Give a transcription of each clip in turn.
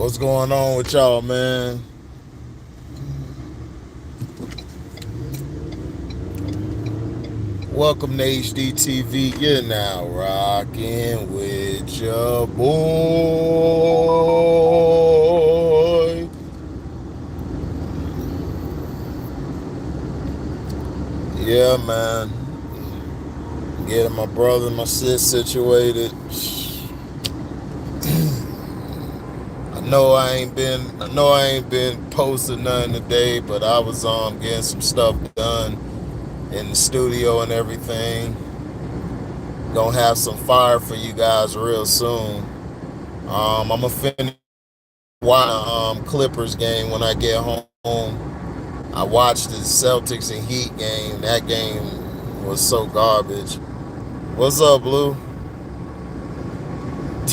What's going on with y'all, man? Welcome to HDiiTV. You're now rocking with your boy. Yeah, man. Getting my brother and my sis situated. I know I ain't been posting nothing today, but I was getting some stuff done in the studio and everything. Gonna have some fire for you guys real soon. I'm gonna finish watching Clippers game when I get home. I watched the Celtics and Heat game. That game was so garbage. What's up, Blue?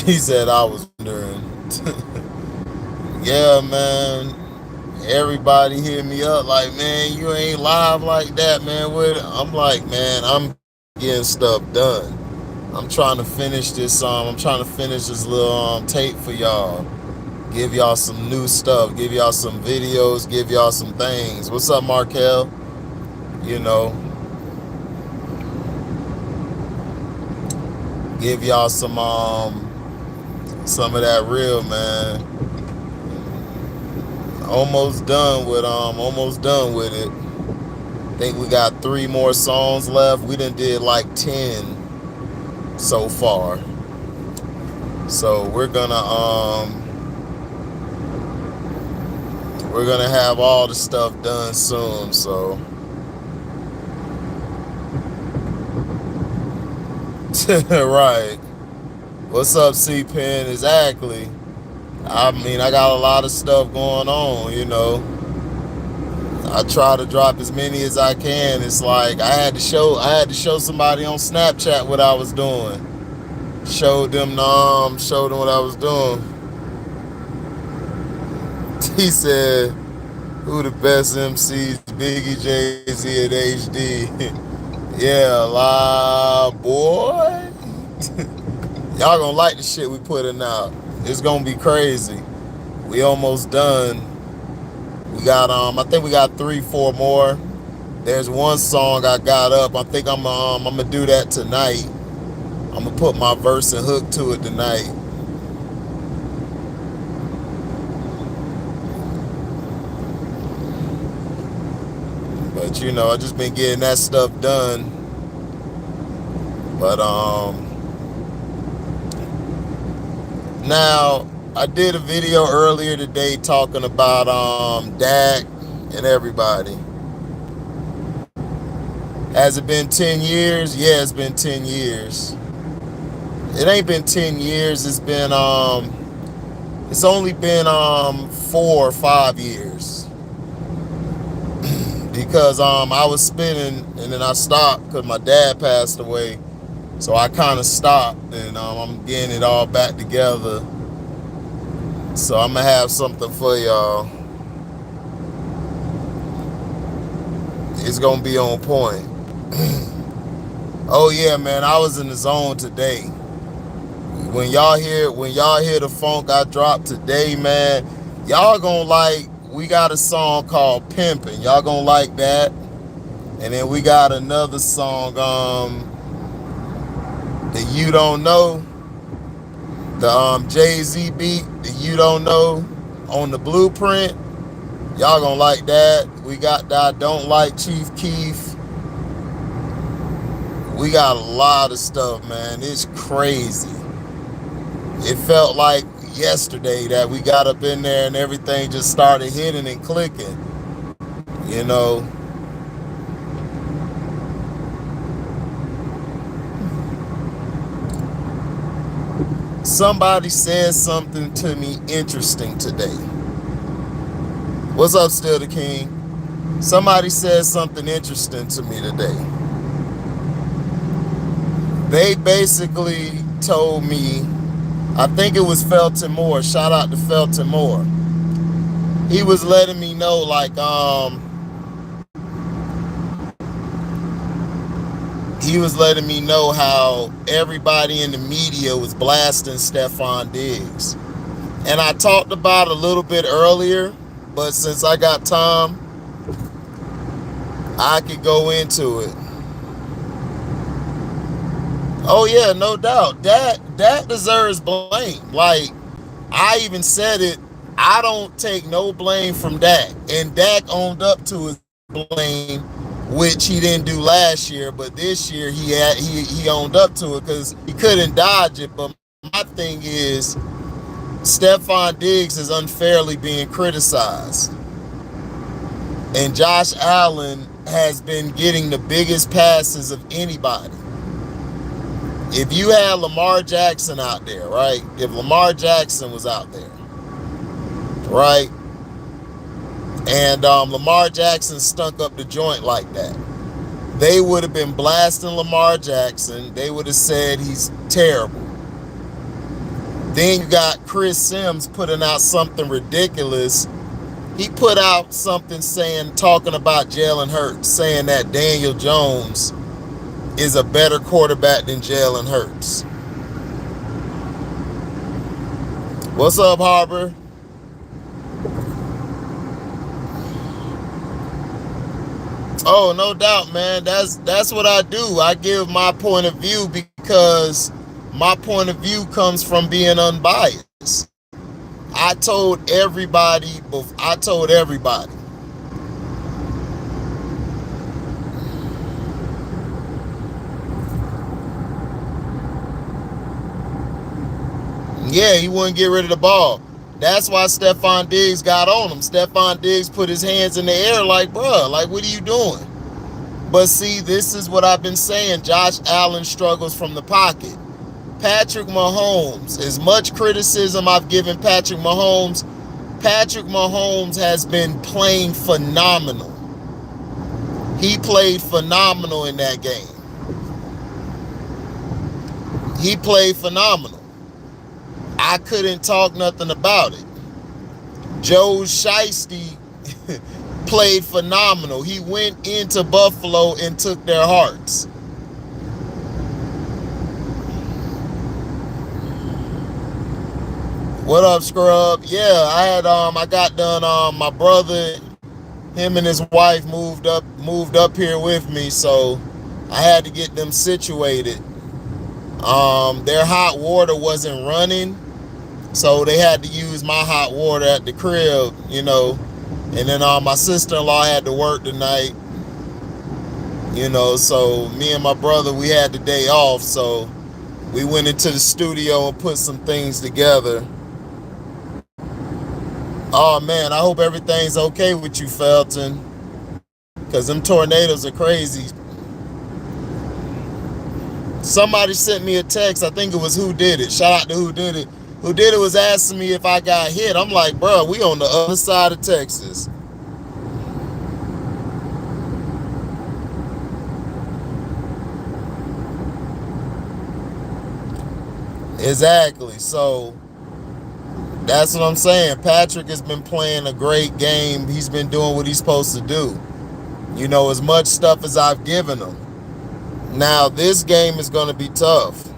He said I was wondering. Yeah, man. Everybody hit me up like, man, you ain't live like that, man. I'm like, man, I'm getting stuff done. I'm trying to finish this. I'm trying to finish this little tape for y'all. Give y'all some new stuff. Give y'all some videos. Give y'all some things. What's up, Markel? You know, give y'all some of that real, man. Almost done with it. Think we got 3 more songs left. We done did like 10 so far. So we're gonna have all the stuff done soon. So right. What's up, C-Pen? Exactly. I mean, I got a lot of stuff going on, you know. I try to drop as many as I can. It's like I had to show somebody on Snapchat what I was doing. Showed them what I was doing. He said, who the best MCs? Biggie, Jay-Z, and HD. Yeah, live boy. Y'all gonna like the shit we putting out. It's gonna be crazy. We almost done. We got I think we got 3-4 more. There's one song I got up. I think I'm gonna do that tonight. I'm gonna put my verse and hook to it tonight. But you know, I just been getting that stuff done. But now I did a video earlier today talking about Dak and everybody. Has it been 10 years? Yeah, it's been 10 years. It ain't been 10 years. It's only been 4 or 5 years. Because I was spinning and then I stopped because my dad passed away. So I kind of stopped and I'm getting it all back together. So I'm gonna have something for y'all. It's gonna be on point. Oh yeah, man, I was in the zone today. When y'all hear the funk I dropped today, man, y'all gonna like. We got a song called Pimpin'. Y'all gonna like that. And then we got another song that you don't know. The Jay-Z beat that you don't know on the Blueprint. Y'all gonna like that. We got that Don't Like Chief Keef. We got a lot of stuff, man. It's crazy. It felt like yesterday that we got up in there and everything just started hitting and clicking. You know. Somebody said something to me interesting today. What's up, Still the King? Somebody said something interesting to me today. They basically told me, I think it was Felton Moore. Shout out to Felton Moore. He was letting me know, like, he was letting me know how everybody in the media was blasting Stephon Diggs. And I talked about it a little bit earlier, but since I got time, I could go into it. Oh yeah, no doubt. That deserves blame. Like, I even said it. I don't take no blame from Dak, and Dak owned up to his blame, which he didn't do last year. But this year he owned up to it because he couldn't dodge it. But my thing is, Stephon Diggs is unfairly being criticized, and Josh Allen has been getting the biggest passes of anybody. If you had Lamar Jackson out there, right? If Lamar Jackson was out there, right? And Lamar Jackson stunk up the joint like that, they would have been blasting Lamar Jackson. They would have said he's terrible. Then you got Chris Sims putting out something ridiculous. He put out something talking about Jalen Hurts, saying that Daniel Jones is a better quarterback than Jalen Hurts. What's up, Harbor? Oh, no doubt, man. That's what I do. I give my point of view because my point of view comes from being unbiased. I told everybody. Yeah, he wouldn't get rid of the ball. That's why Stephon Diggs got on him. Stephon Diggs put his hands in the air like, bruh, like, what are you doing? But see, this is what I've been saying. Josh Allen struggles from the pocket. Patrick Mahomes, as much criticism I've given Patrick Mahomes has been playing phenomenal. He played phenomenal in that game. He played phenomenal. I couldn't talk nothing about it. Joe Shiesty played phenomenal. He went into Buffalo and took their hearts. What up, Scrub? Yeah, I got done. My brother, him and his wife moved up here with me, so I had to get them situated. Their hot water wasn't running, so they had to use my hot water at the crib, you know. And then my sister-in-law had to work tonight, you know, so me and my brother, we had the day off, so we went into the studio and put some things together. Oh man, I hope everything's okay with you, Felton, because them tornadoes are crazy. Somebody sent me a text. I think it was Who Did It. Shout out to Who Did It. Who Did It was asking me if I got hit. I'm like, bro, we on the other side of Texas. Exactly. So that's what I'm saying. Patrick has been playing a great game. He's been doing what he's supposed to do. You know, as much stuff as I've given him. Now, this game is going to be tough.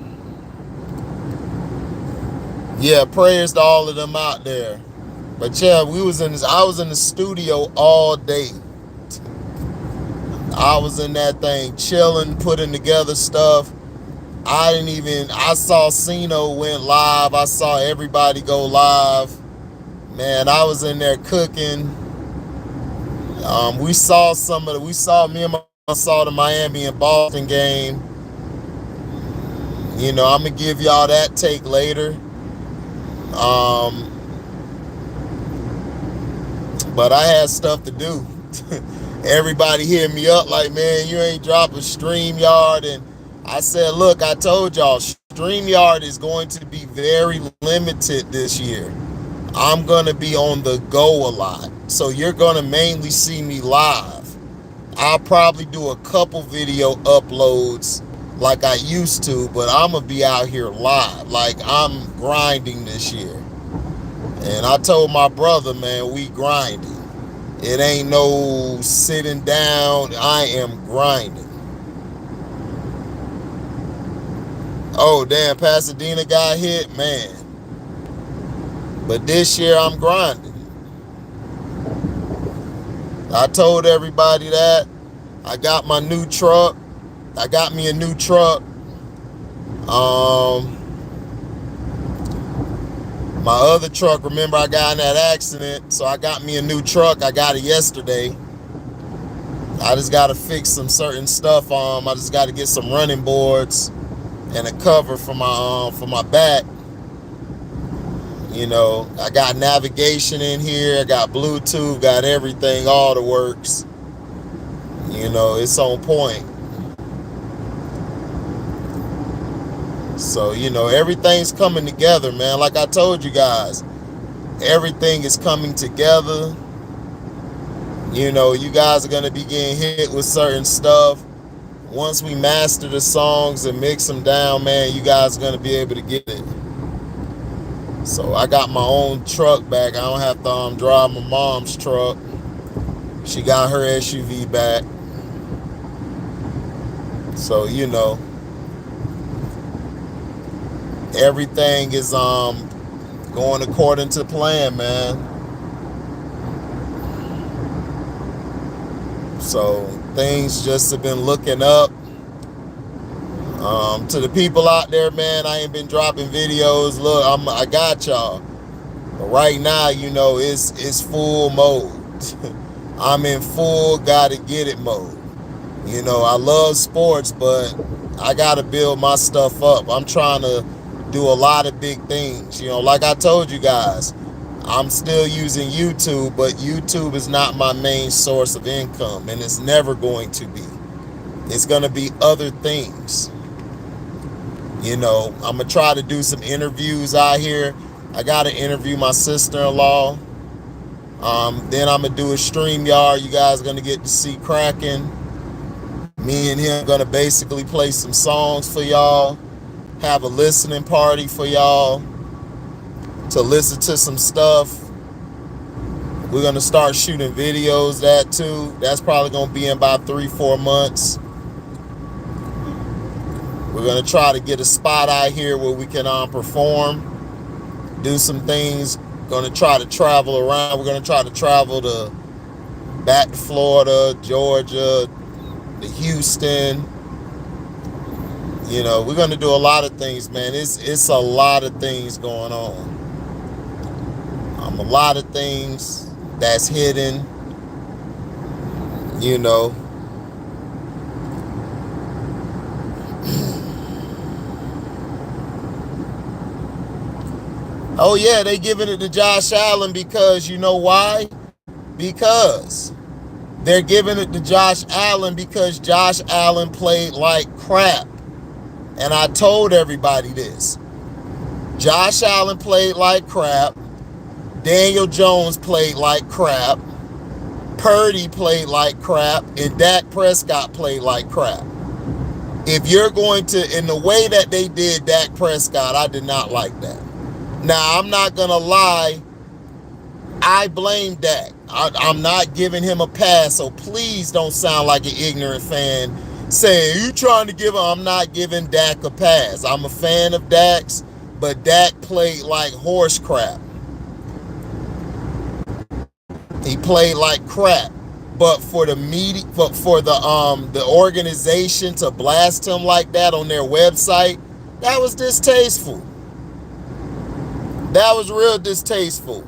Yeah, prayers to all of them out there. But yeah, I was in the studio all day. I was in that thing chilling, putting together stuff. I saw Cino went live. I saw everybody go live. Man, I was in there cooking. We saw the Miami and Boston game. You know, I'm going to give y'all that take later. But I had stuff to do. Everybody hit me up like, man, you ain't dropped a StreamYard. And I said, look, I told y'all, StreamYard is going to be very limited this year. I'm going to be on the go a lot. So you're going to mainly see me live. I'll probably do a couple video uploads like I used to, but I'm going to be out here live. Like, I'm grinding this year. And I told my brother, man, we grinding. It ain't no sitting down. I am grinding. Oh, damn, Pasadena got hit, man. But this year I'm grinding. I told everybody that. I got my new truck. I got me a new truck. My other truck, remember I got in that accident, so I got me a new truck. I got it yesterday. I just got to fix some certain stuff. I just got to get some running boards and a cover for my back. You know, I got navigation in here. I got Bluetooth, got everything, all the works. You know, it's on point. So, you know, everything's coming together, man. Like I told you guys, everything is coming together. You know, you guys are going to be getting hit with certain stuff. Once we master the songs and mix them down, man, you guys are going to be able to get it. So I got my own truck back. I don't have to drive my mom's truck. She got her SUV back. So, you know, everything is going according to plan, man. So things just have been looking up. To the people out there, man, I ain't been dropping videos. Look, I got y'all. But right now, you know, it's full mode. I'm in full gotta get it mode. You know, I love sports, but I gotta build my stuff up. I'm trying to do a lot of big things. You know, like I told you guys, I'm still using YouTube, but YouTube is not my main source of income, and it's never going to be. It's gonna be other things. You know, I'm going to try to do some interviews out here. I got to interview my sister-in-law. Then I'm going to do a StreamYard. You guys are going to get to see cracking. Me and him going to basically play some songs for y'all. Have a listening party for y'all to listen to some stuff. We're going to start shooting videos, that too. That's probably going to be in about 3-4 months. We're going to try to get a spot out here where we can perform, do some things. Going to try to travel around. We're going to try to travel back to Florida, Georgia, to Houston. You know, we're going to do a lot of things, man. It's a lot of things going on. A lot of things that's hidden, you know. Oh, yeah, they giving it to Josh Allen because, you know why? Because they're giving it to Josh Allen because Josh Allen played like crap. And I told everybody this. Josh Allen played like crap. Daniel Jones played like crap. Purdy played like crap. And Dak Prescott played like crap. If you're going to, in the way that they did Dak Prescott, I did not like that. Now, I'm not going to lie. I blame Dak. I'm not giving him a pass, so please don't sound like an ignorant fan saying, you trying to give him. I'm not giving Dak a pass. I'm a fan of Dak's, but Dak played like horse crap. He played like crap. But for the media, for the organization to blast him like that on their website, that was distasteful. That was real distasteful.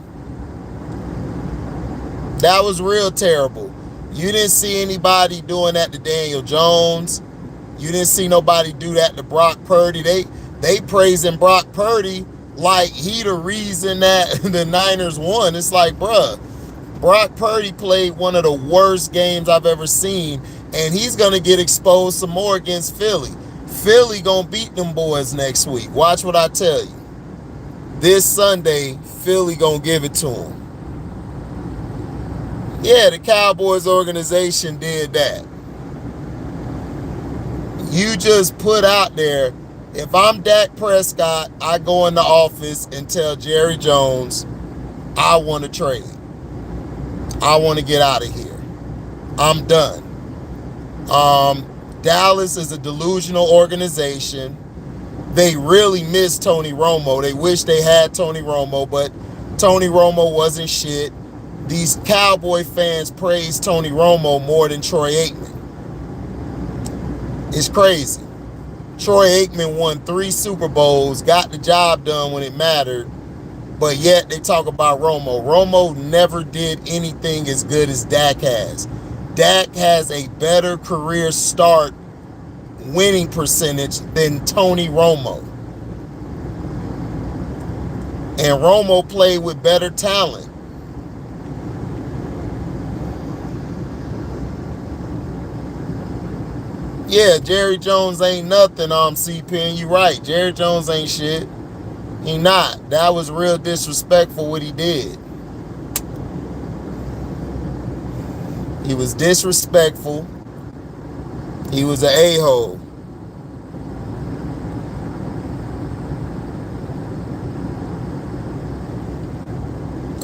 That was real terrible. You didn't see anybody doing that to Daniel Jones. You didn't see nobody do that to Brock Purdy. They praising Brock Purdy like he the reason that the Niners won. It's like, bruh, Brock Purdy played one of the worst games I've ever seen, and he's going to get exposed some more against Philly. Philly going to beat them boys next week. Watch what I tell you. This Sunday, Philly going to give it to him. Yeah, the Cowboys organization did that. You just put out there, if I'm Dak Prescott, I go in the office and tell Jerry Jones, I want to trade. I want to get out of here. I'm done. Dallas is a delusional organization. They really miss Tony Romo. They wish they had Tony Romo, but Tony Romo wasn't shit. These Cowboy fans praise Tony Romo more than Troy Aikman. It's crazy. Troy Aikman won 3 Super Bowls, got the job done when it mattered, but yet they talk about Romo. Romo never did anything as good as Dak has. Dak has a better career start winning percentage than Tony Romo. And Romo played with better talent. Yeah, Jerry Jones ain't nothing, C-Pen. You right. Jerry Jones ain't shit. He not. That was real disrespectful what he did. He was disrespectful. He was an a-hole.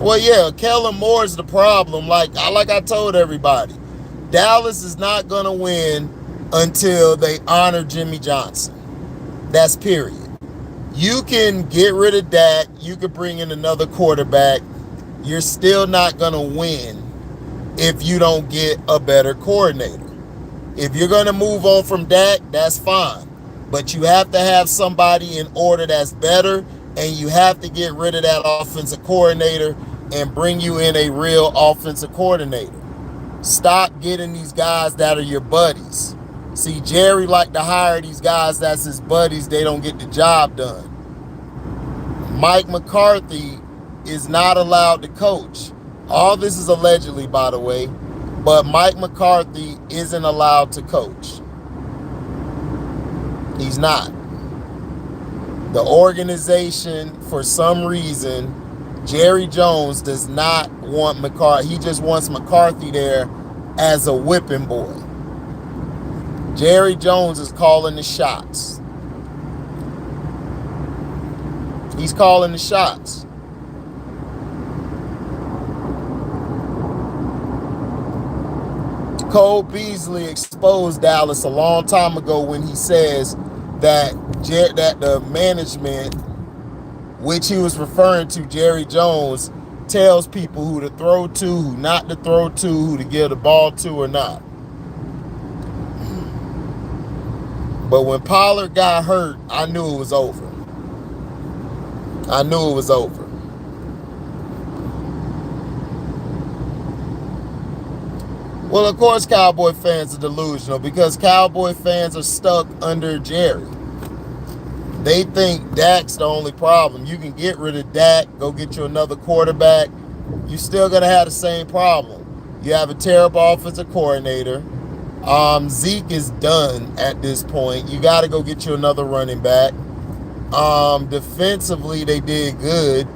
Well, yeah, Kellen Moore's the problem. Like I told everybody, Dallas is not going to win until they honor Jimmy Johnson. That's period. You can get rid of Dak. You could bring in another quarterback. You're still not going to win if you don't get a better coordinator. If you're going to move on from Dak, that's fine. But you have to have somebody in order that's better, and you have to get rid of that offensive coordinator and bring you in a real offensive coordinator. Stop getting these guys that are your buddies. See, Jerry like to hire these guys that's his buddies. They don't get the job done. Mike McCarthy is not allowed to coach. All this is allegedly, by the way, but Mike McCarthy isn't allowed to coach. He's not. The organization, for some reason, Jerry Jones does not want McCarthy. He just wants McCarthy there as a whipping boy. Jerry Jones is calling the shots. He's calling the shots. Cole Beasley exposed Dallas a long time ago when he says that the management, which he was referring to, Jerry Jones, tells people who to throw to, who not to throw to, who to give the ball to or not. But when Pollard got hurt, I knew it was over. I knew it was over. Well, of course, Cowboy fans are delusional because Cowboy fans are stuck under Jerry. They think Dak's the only problem. You can get rid of Dak, go get you another quarterback. You're still going to have the same problem. You have a terrible offensive coordinator. Zeke is done at this point. You got to go get you another running back. Defensively, they did good.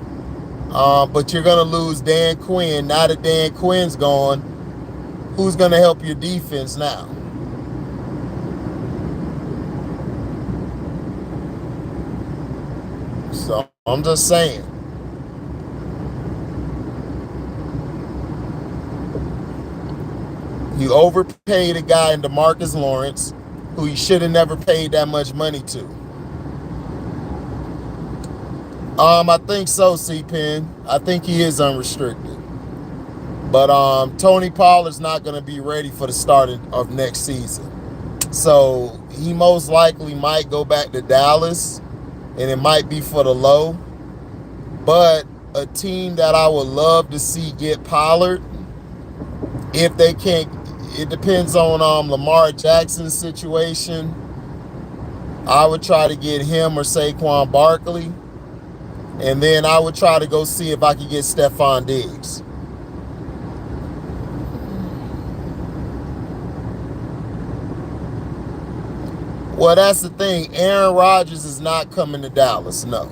But you're going to lose Dan Quinn. Now that Dan Quinn's gone, who's going to help your defense now? So I'm just saying. You overpaid a guy in DeMarcus Lawrence who you should have never paid that much money to. I think so, C-Pen. I think he is unrestricted. But Tony Pollard's not going to be ready for the start of next season. So he most likely might go back to Dallas, and it might be for the low. But a team that I would love to see get Pollard, if they can't, it depends on Lamar Jackson's situation. I would try to get him or Saquon Barkley. And then I would try to go see if I could get Stephon Diggs. Well, that's the thing. Aaron Rodgers is not coming to Dallas. No.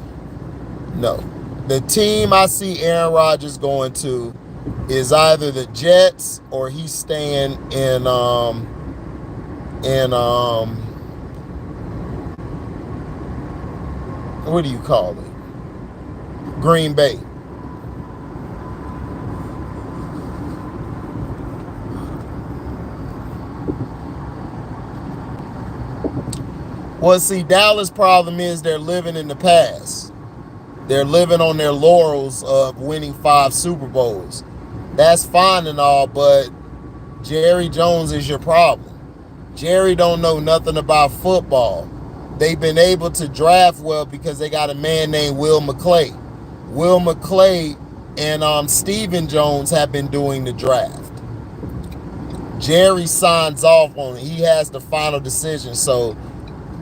The team I see Aaron Rodgers going to is either the Jets or he's staying in what do you call it? Green Bay. Well, see, Dallas' problem is they're living in the past. They're living on their laurels of winning 5 Super Bowls. That's fine and all, but Jerry Jones is your problem. Jerry don't know nothing about football. They've been able to draft well because they got a man named Will McClay. Will McClay and Stephen Jones have been doing the draft. Jerry signs off on it. He has the final decision. So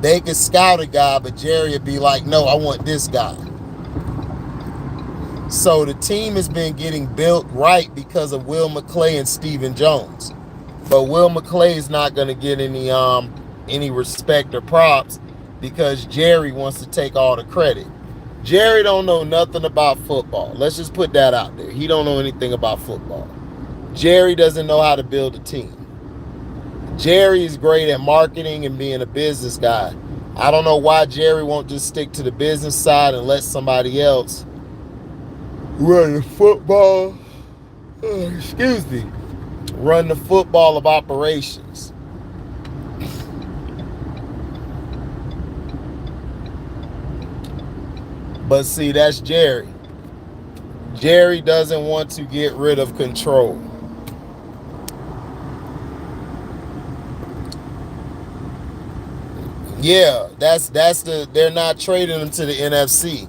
they could scout a guy, but Jerry would be like, no, I want this guy. So the team has been getting built right because of Will McClay and Stephen Jones. But Will McClay is not going to get any respect or props because Jerry wants to take all the credit. Jerry don't know nothing about football. Let's just put that out there. He don't know anything about football. Jerry doesn't know how to build a team. Jerry is great at marketing and being a business guy. I don't know why Jerry won't just stick to the business side and let somebody else run the football. Excuse me. Run the football of operations. But see, that's Jerry. Jerry doesn't want to get rid of control. Yeah, they're not trading him to the NFC.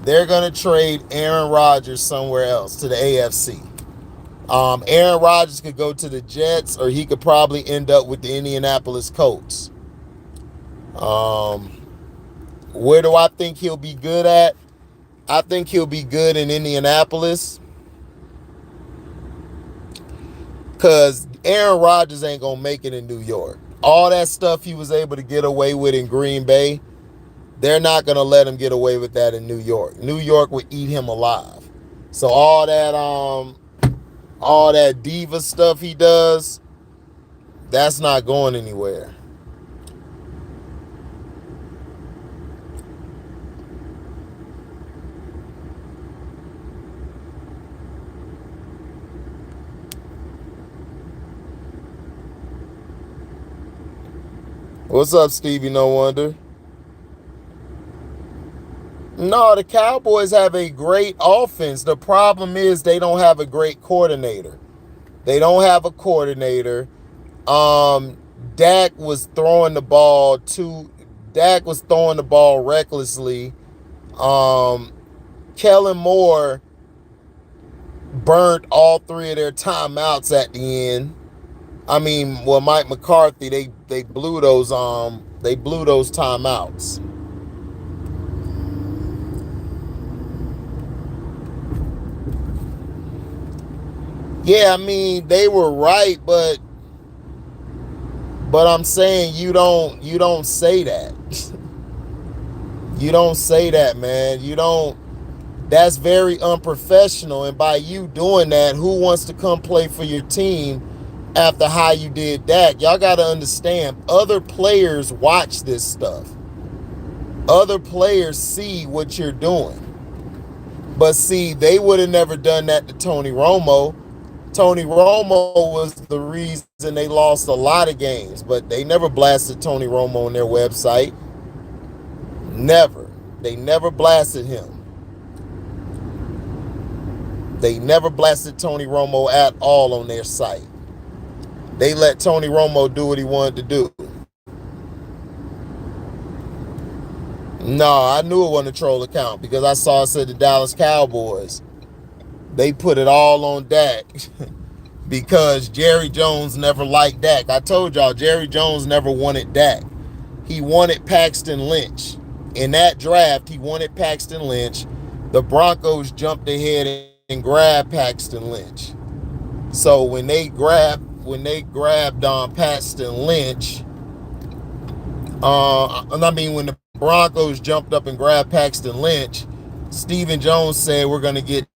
They're gonna trade Aaron Rodgers somewhere else to the AFC. Aaron Rodgers could go to the Jets, or he could probably end up with the Indianapolis Colts. Where do I think he'll be good at? I think he'll be good in Indianapolis because Aaron Rodgers ain't going to make it in New York. All that stuff he was able to get away with in Green Bay, they're not going to let him get away with that in New York. New York would eat him alive. So all that diva stuff he does, that's not going anywhere. What's up, Stevie No Wonder? No, the Cowboys have a great offense. The problem is they don't have a great coordinator. They don't have a coordinator. Dak was throwing the ball recklessly. Kellen Moore burnt all 3 of their timeouts at the end. I mean, well, Mike McCarthy, they blew those timeouts. Yeah, I mean, they were right, but I'm saying you don't say that. You don't say that, man. You don't. That's very unprofessional. And by you doing that, who wants to come play for your team after how you did that? Y'all got to understand, other players watch this stuff. Other players see what you're doing. But see, they would have never done that to Tony Romo. Tony Romo was the reason they lost a lot of games, but they never blasted Tony Romo on their website. Never. They never blasted him. They never blasted Tony Romo at all on their site. They let Tony Romo do what he wanted to do. No, I knew it wasn't a troll account because I saw it said the Dallas Cowboys. They put it all on Dak because Jerry Jones never liked Dak. I told y'all, Jerry Jones never wanted Dak. He wanted Paxton Lynch. In that draft, he wanted Paxton Lynch. The Broncos jumped ahead and grabbed Paxton Lynch. So when they grabbed Paxton Lynch, when the Broncos jumped up and grabbed Paxton Lynch, Stephen Jones said, we're going to get.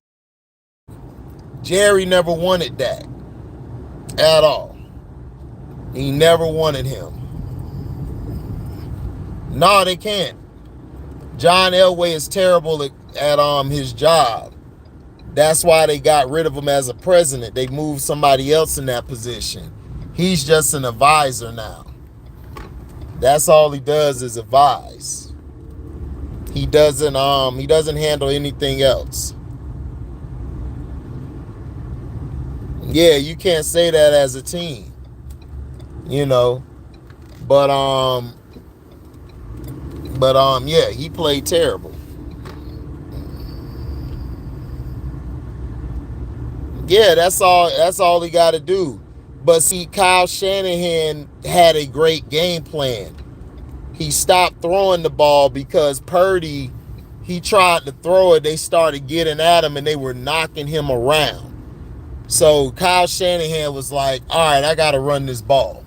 Jerry never wanted Dak at all. He never wanted him. No, they can't. John Elway is terrible at his job. That's why they got rid of him as a president. They moved somebody else in that position. He's just an advisor now. That's all he does is advise. He doesn't handle anything else. Yeah, you can't say that as a team, you know. But yeah, he played terrible. Yeah, that's all he got to do. But see, Kyle Shanahan had a great game plan. He stopped throwing the ball because Purdy, he tried to throw it, they started getting at him and they were knocking him around. So Kyle Shanahan was like, all right, I got to run this ball.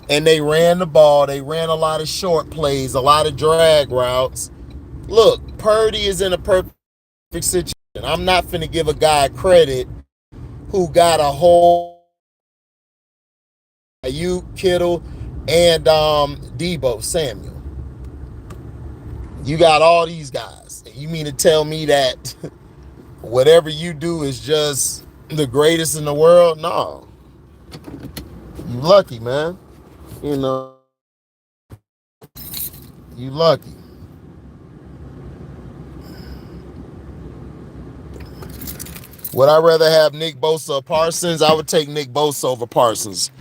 And they ran the ball. They ran a lot of short plays, a lot of drag routes. Look, Purdy is in a perfect situation. I'm not finna give a guy credit who got a whole you Kittle and Debo Samuel. You got all these guys. You mean to tell me that whatever you do is just the greatest in the world? No. You lucky, man. You know, you lucky. Would I rather have Nick Bosa or Parsons? I would take Nick Bosa over Parsons.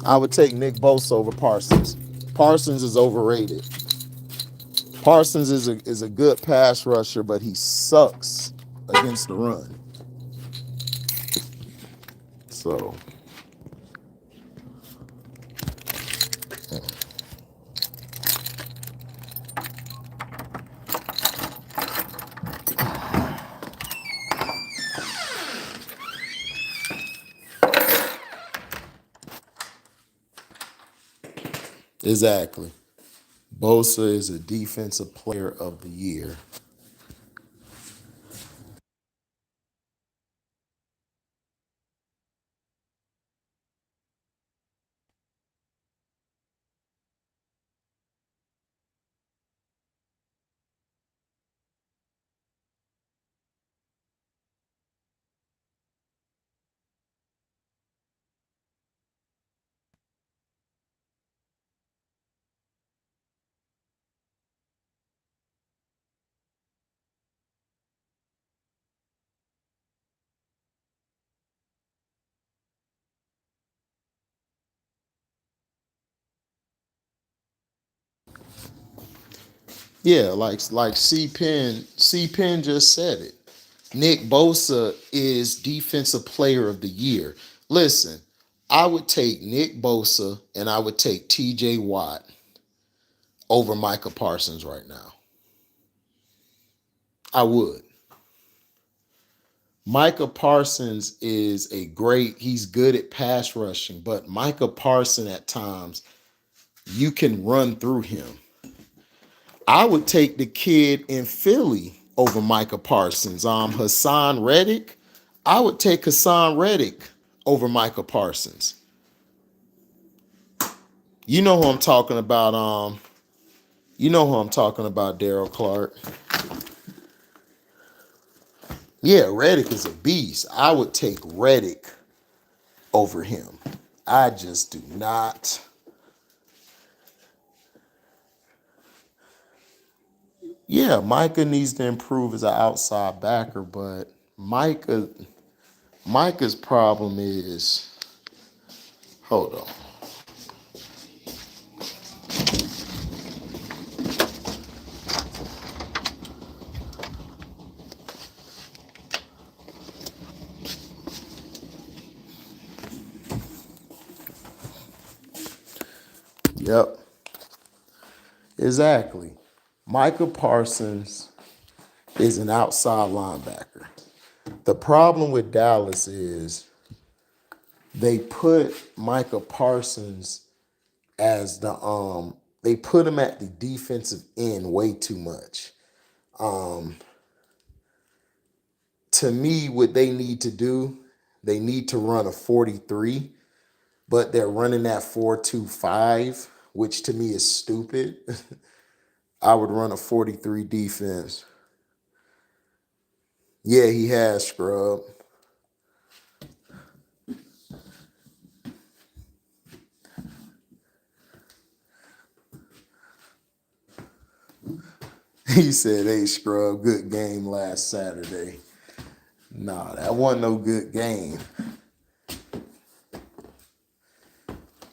I would take Nick Bosa over Parsons. Parsons is overrated. Parsons is a good pass rusher, but he sucks against the run. So exactly. Bosa is a defensive player of the year. Yeah, like C Pen just said it. Nick Bosa is defensive player of the year. Listen, I would take Nick Bosa and I would take TJ Watt over Micah Parsons right now. I would. Micah Parsons is he's good at pass rushing, but Micah Parsons at times, you can run through him. I would take the kid in Philly over Micah Parsons. Hassan Reddick. I would take Hassan Reddick over Micah Parsons. You know who I'm talking about. Daryl Clark. Yeah, Reddick is a beast. I would take Reddick over him. I just do not. Yeah, Micah needs to improve as an outside backer, but Micah's problem is, hold on. Yep, exactly. Micah Parsons is an outside linebacker. The problem with Dallas is they put Micah Parsons as they put him at the defensive end way too much. Um, to me, what they need to do, they need to run a 43, but they're running that 4-2-5, which to me is stupid. I would run a 43 defense. Yeah, he has scrub. He said, "Hey, scrub, good game last Saturday." Nah, that wasn't no good game.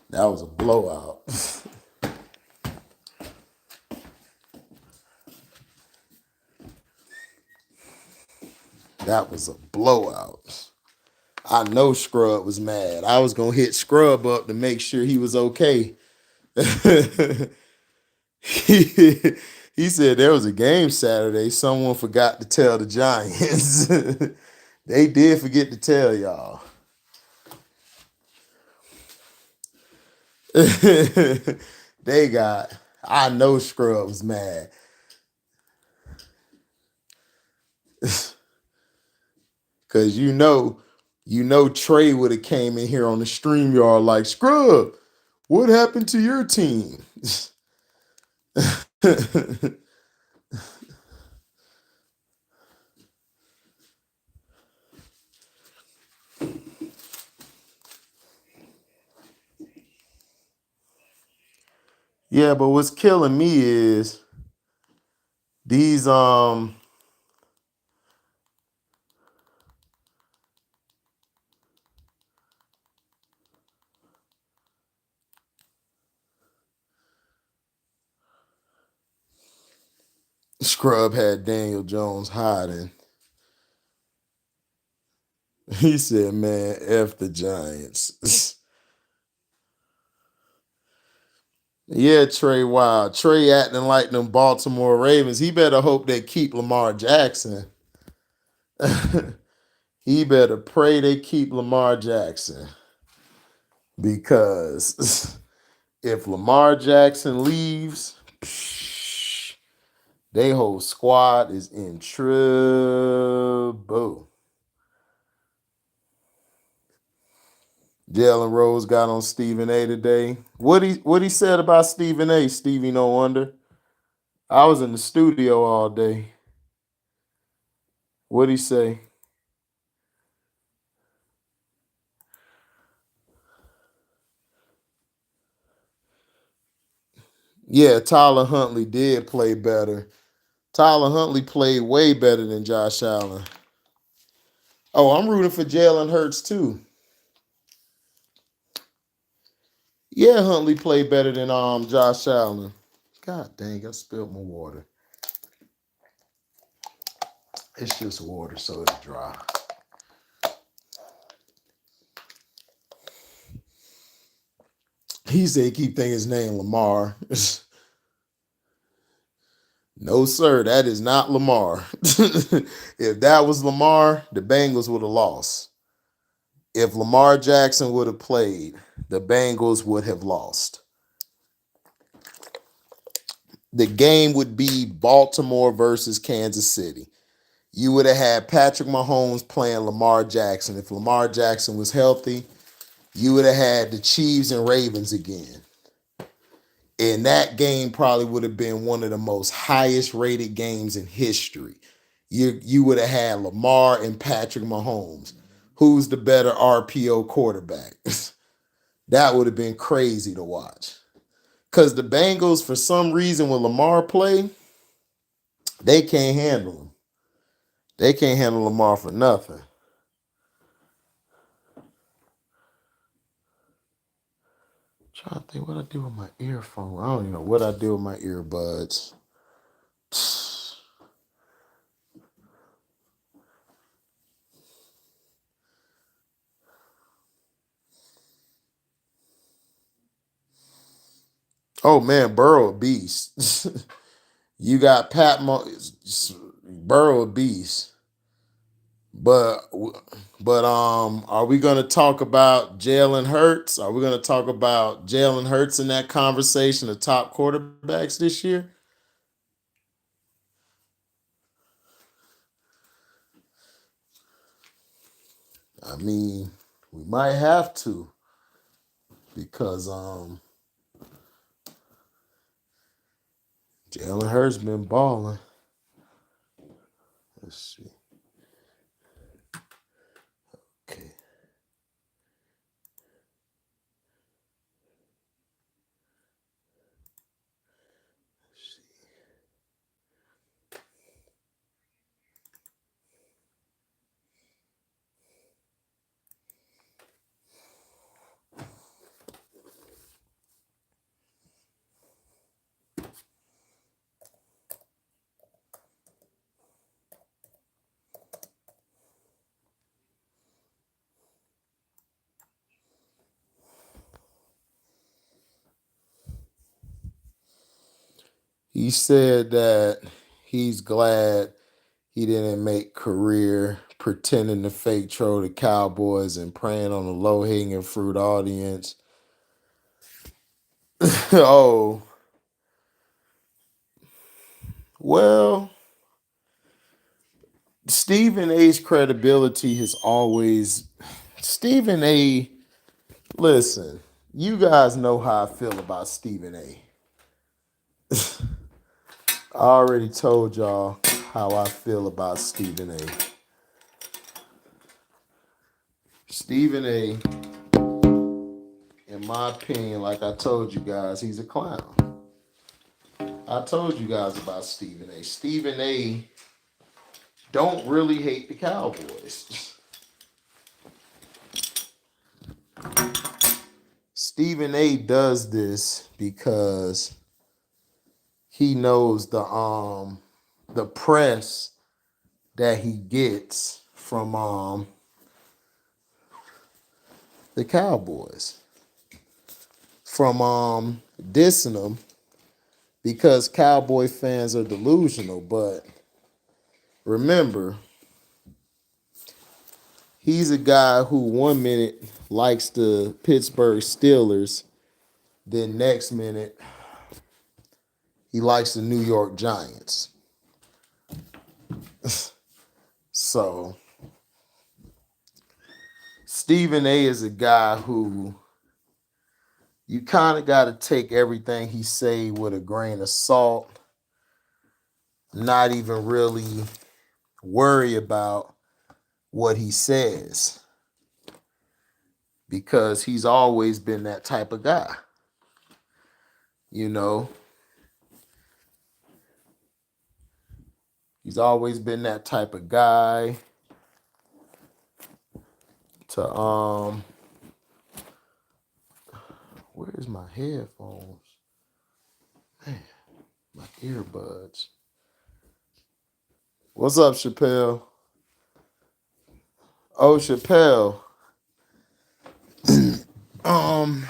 That was a blowout. That was a blowout. I know Scrub was mad. I was going to hit Scrub up to make sure he was okay. He said there was a game Saturday. Someone forgot to tell the Giants. They did forget to tell y'all. I know Scrub was mad. Cause you know Trey would have came in here on the StreamYard like, Scrub, what happened to your team? Yeah, but what's killing me is these Scrub had Daniel Jones hiding. He said, man, F the Giants. Yeah, Trey Wild. Trey acting like them Baltimore Ravens. He better hope they keep Lamar Jackson. He better pray they keep Lamar Jackson. Because if Lamar Jackson leaves, they whole squad is in trouble. Jalen Rose got on Stephen A today. What he said about Stephen A, Stevie No Wonder? I was in the studio all day. What'd he say? Yeah, Tyler Huntley did play better. Tyler Huntley played way better than Josh Allen. Oh, I'm rooting for Jalen Hurts too. Yeah, Huntley played better than Josh Allen. God dang, I spilled my water. It's just water, so it's dry. He said keep thinking his name Lamar. No, sir, that is not Lamar. If that was Lamar, the Bengals would have lost. If Lamar Jackson would have played, the Bengals would have lost. The game would be Baltimore versus Kansas City. You would have had Patrick Mahomes playing Lamar Jackson. If Lamar Jackson was healthy, you would have had the Chiefs and Ravens again. And that game probably would have been one of the most highest rated games in history. You would have had Lamar and Patrick Mahomes. Who's the better RPO quarterback? That would have been crazy to watch. Because the Bengals, for some reason, when Lamar play, they can't handle him. They can't handle Lamar for nothing. Trying to think what I do with my earphone. I don't even know what I do with my earbuds. Oh man, Burrow a beast. You got Burrow a beast. But are we gonna talk about Jalen Hurts? Are we gonna talk about Jalen Hurts in that conversation of top quarterbacks this year? I mean, we might have to because Jalen Hurts been balling. Let's see. Okay. Let's see. He said that he's glad he didn't make career pretending to fake troll the Cowboys and preying on the low-hanging fruit audience. Oh, well, Stephen A's credibility has always... Stephen A, listen, you guys know how I feel about Stephen A. I already told y'all how I feel about Stephen A. Stephen A, in my opinion, like I told you guys, he's a clown. I told you guys about Stephen A. Stephen A don't really hate the Cowboys. Stephen A does this because he knows the press that he gets from the Cowboys, from dissing them, because Cowboy fans are delusional. But remember, he's a guy who 1 minute likes the Pittsburgh Steelers, then next minute he likes the New York Giants. So Stephen A is a guy who you kind of got to take everything he say with a grain of salt, not even really worry about what he says, because he's always been that type of guy. You know, he's always been that type of guy to where's my headphones? Man, my earbuds. What's up, Chappelle? Oh, Chappelle.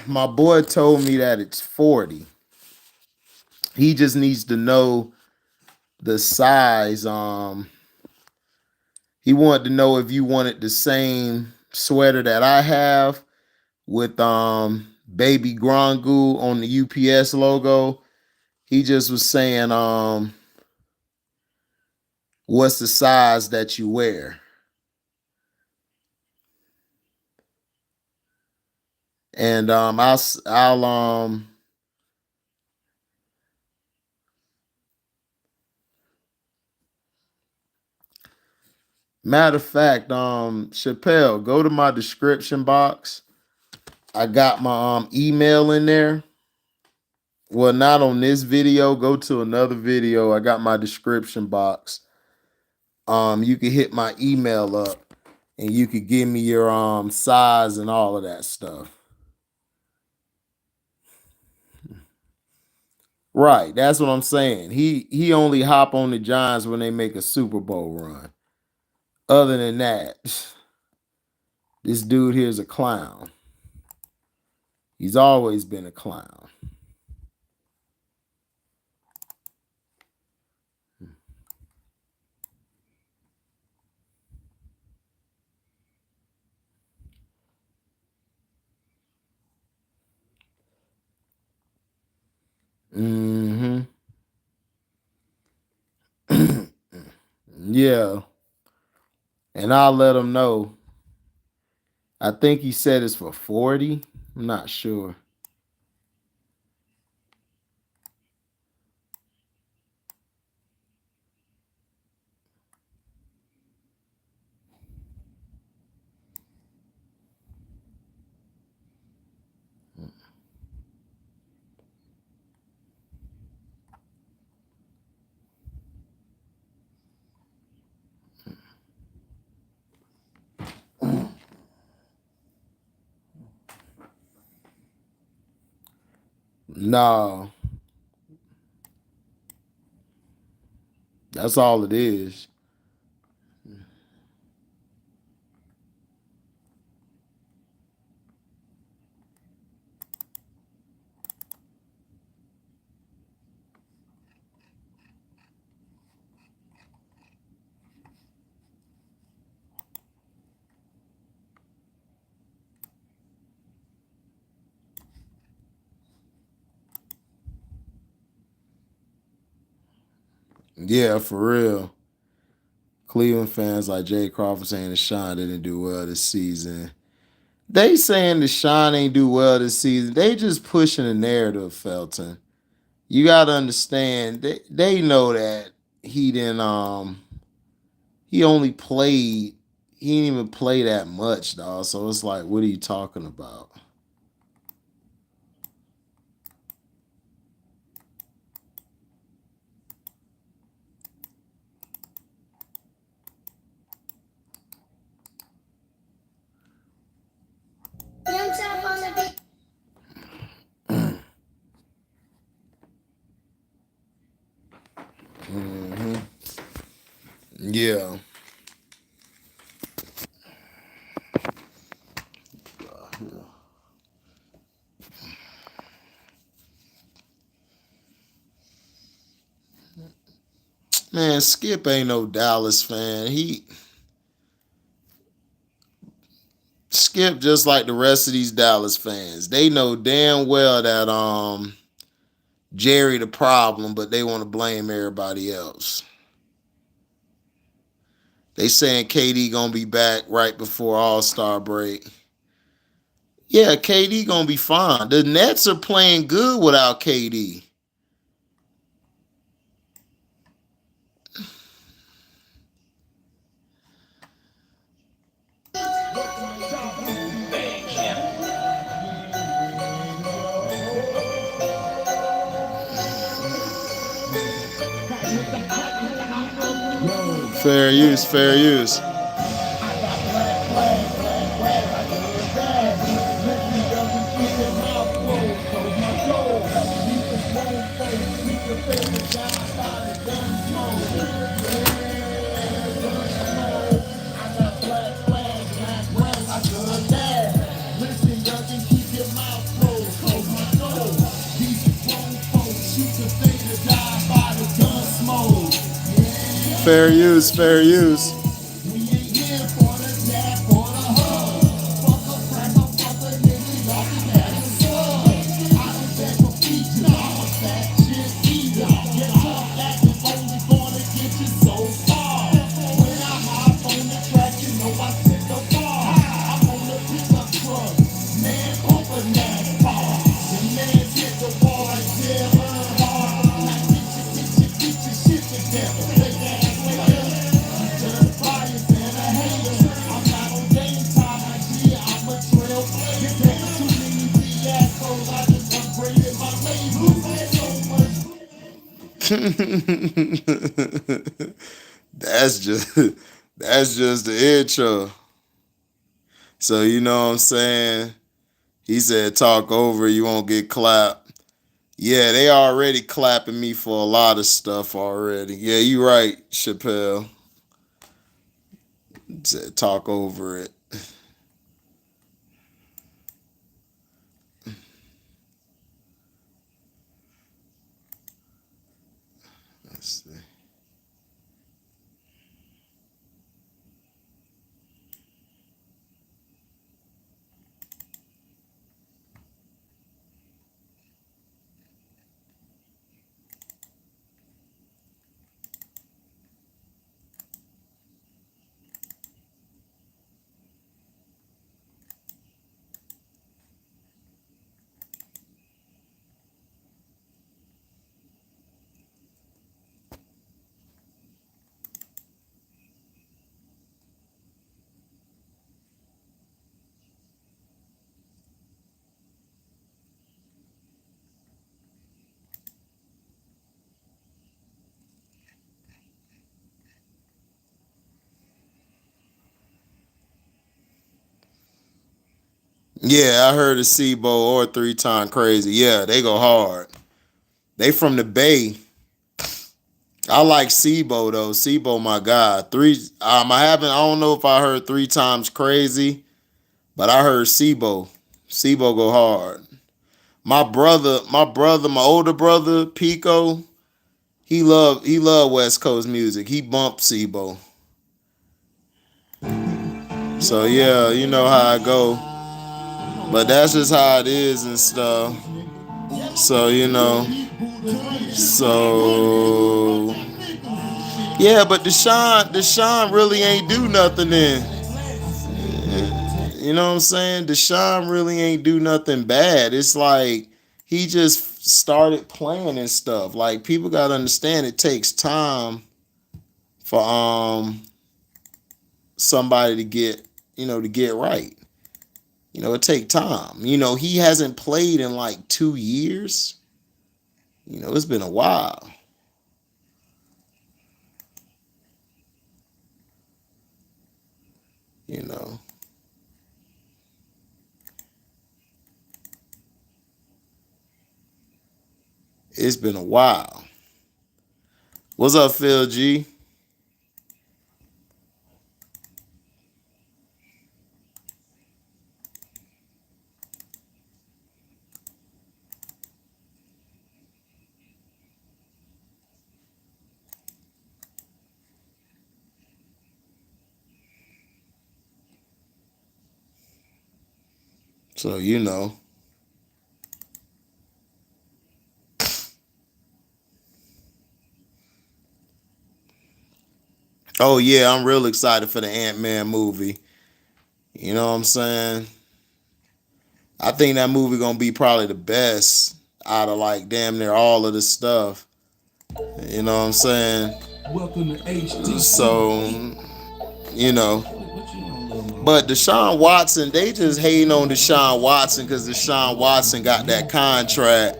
My boy told me that it's 40. He just needs to know the size. He wanted to know if you wanted the same sweater that I have with baby Grangu on the UPS logo. He just was saying what's the size that you wear. And I'll matter of fact, Chappelle, go to my description box. I got my email in there. Well, not on this video. Go to another video. I got my description box. You can hit my email up and you could give me your size and all of that stuff. Right, that's what I'm saying. He only hop on the Giants when they make a Super Bowl run. Other than that, this dude here's a clown. He's always been a clown. Mm-hmm. Yeah. And I'll let him know. I think he said it's for 40. I'm not sure. No, that's all it is. Yeah, for real. Cleveland fans like Jay Crawford saying Deshaun didn't do well this season. They saying Deshaun ain't do well this season. They just pushing the narrative, Felton. You gotta understand, they know that he didn't he only played he didn't even play that much, dog. So it's like, what are you talking about? Mm-hmm. Yeah. Man, Skip ain't no Dallas fan. Skip just like the rest of these Dallas fans. They know damn well that Jerry the problem, but they want to blame everybody else. They saying KD gonna be back right before All-Star break. Yeah, KD gonna be fine. The Nets are playing good without KD. Fair use, fair use. Fair use, fair use. that's just that's just the intro. So you know what I'm saying? He said talk over, you won't get clapped. Yeah, they already clapping me for a lot of stuff already. Yeah, you right, Chappelle. Said talk over it. Let's see. Yeah, I heard of Sebo or 3 Time Crazy. Yeah, they go hard. They from the Bay. I like Sebo though. Sebo, my guy. I don't know if I heard 3 Times Crazy, but I heard Sebo. Sebo go hard. My older brother, Pico, he love West Coast music. He bumped Sebo. So yeah, you know how I go. But that's just how it is and stuff. So, so Yeah, but Deshaun really ain't do nothing then. You know what I'm saying? Deshaun really ain't do nothing bad. It's like he just started playing and stuff. Like people gotta understand it takes time for somebody to get, to get right. It take time. He hasn't played in like 2 years. It's been a while. You know. It's been a while. What's up, Phil G? So Oh yeah, I'm real excited for the Ant-Man movie. You know what I'm saying? I think that movie gonna be probably the best out of like damn near all of this stuff. You know what I'm saying? Welcome to HDiiTV. So, you know. But Deshaun Watson, they just hating on Deshaun Watson because Deshaun Watson got that contract.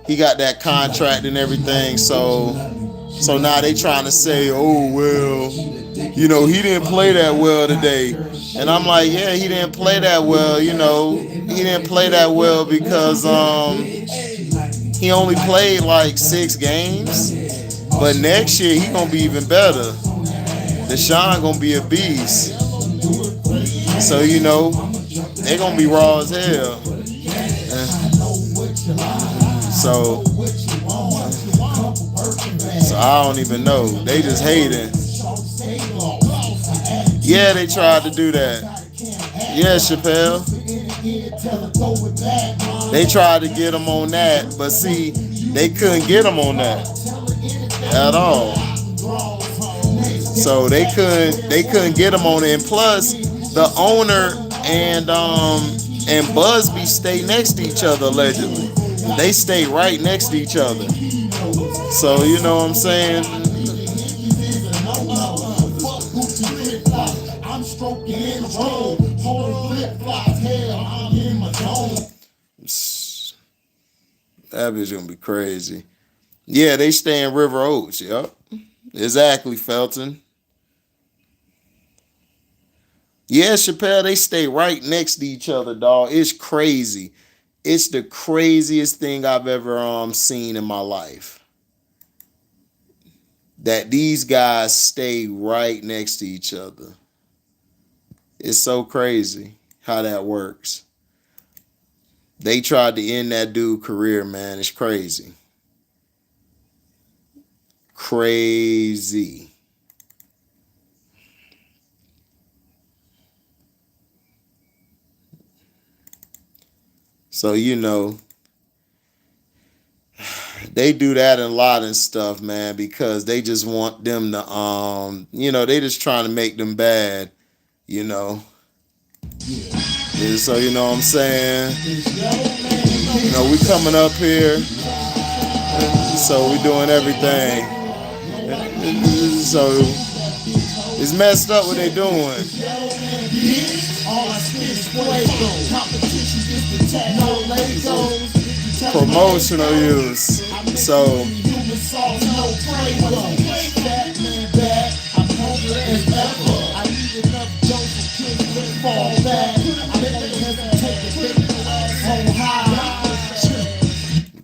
He got that contract and everything. So now they trying to say, oh well, he didn't play that well today. And I'm like, yeah, he didn't play that well. He didn't play that well because he only played like 6 games. But next year he gonna be even better. Deshaun gonna be a beast. So they gonna be raw as hell. So I don't even know. They just hating. Yeah, they tried to do that. Yeah, Chappelle. They tried to get him on that, but see, they couldn't get him on that at all. So they couldn't get him on it. And plus, the owner and Busby stay next to each other allegedly. They stay right next to each other. So you know what I'm saying? That bitch gonna be crazy. Yeah, they stay in River Oaks. Yep. Exactly, Felton. Yeah, Chappelle, they stay right next to each other, dog. It's crazy. It's the craziest thing I've ever seen in my life. That these guys stay right next to each other. It's so crazy how that works. They tried to end that dude's career, man. It's crazy. Crazy. So they do that in a lot and stuff, man, because they just want them to they just trying to make them bad, you know. Yeah, so you know what I'm saying? We coming up here, so we doing everything. So it's messed up what they doing. Promotional use. So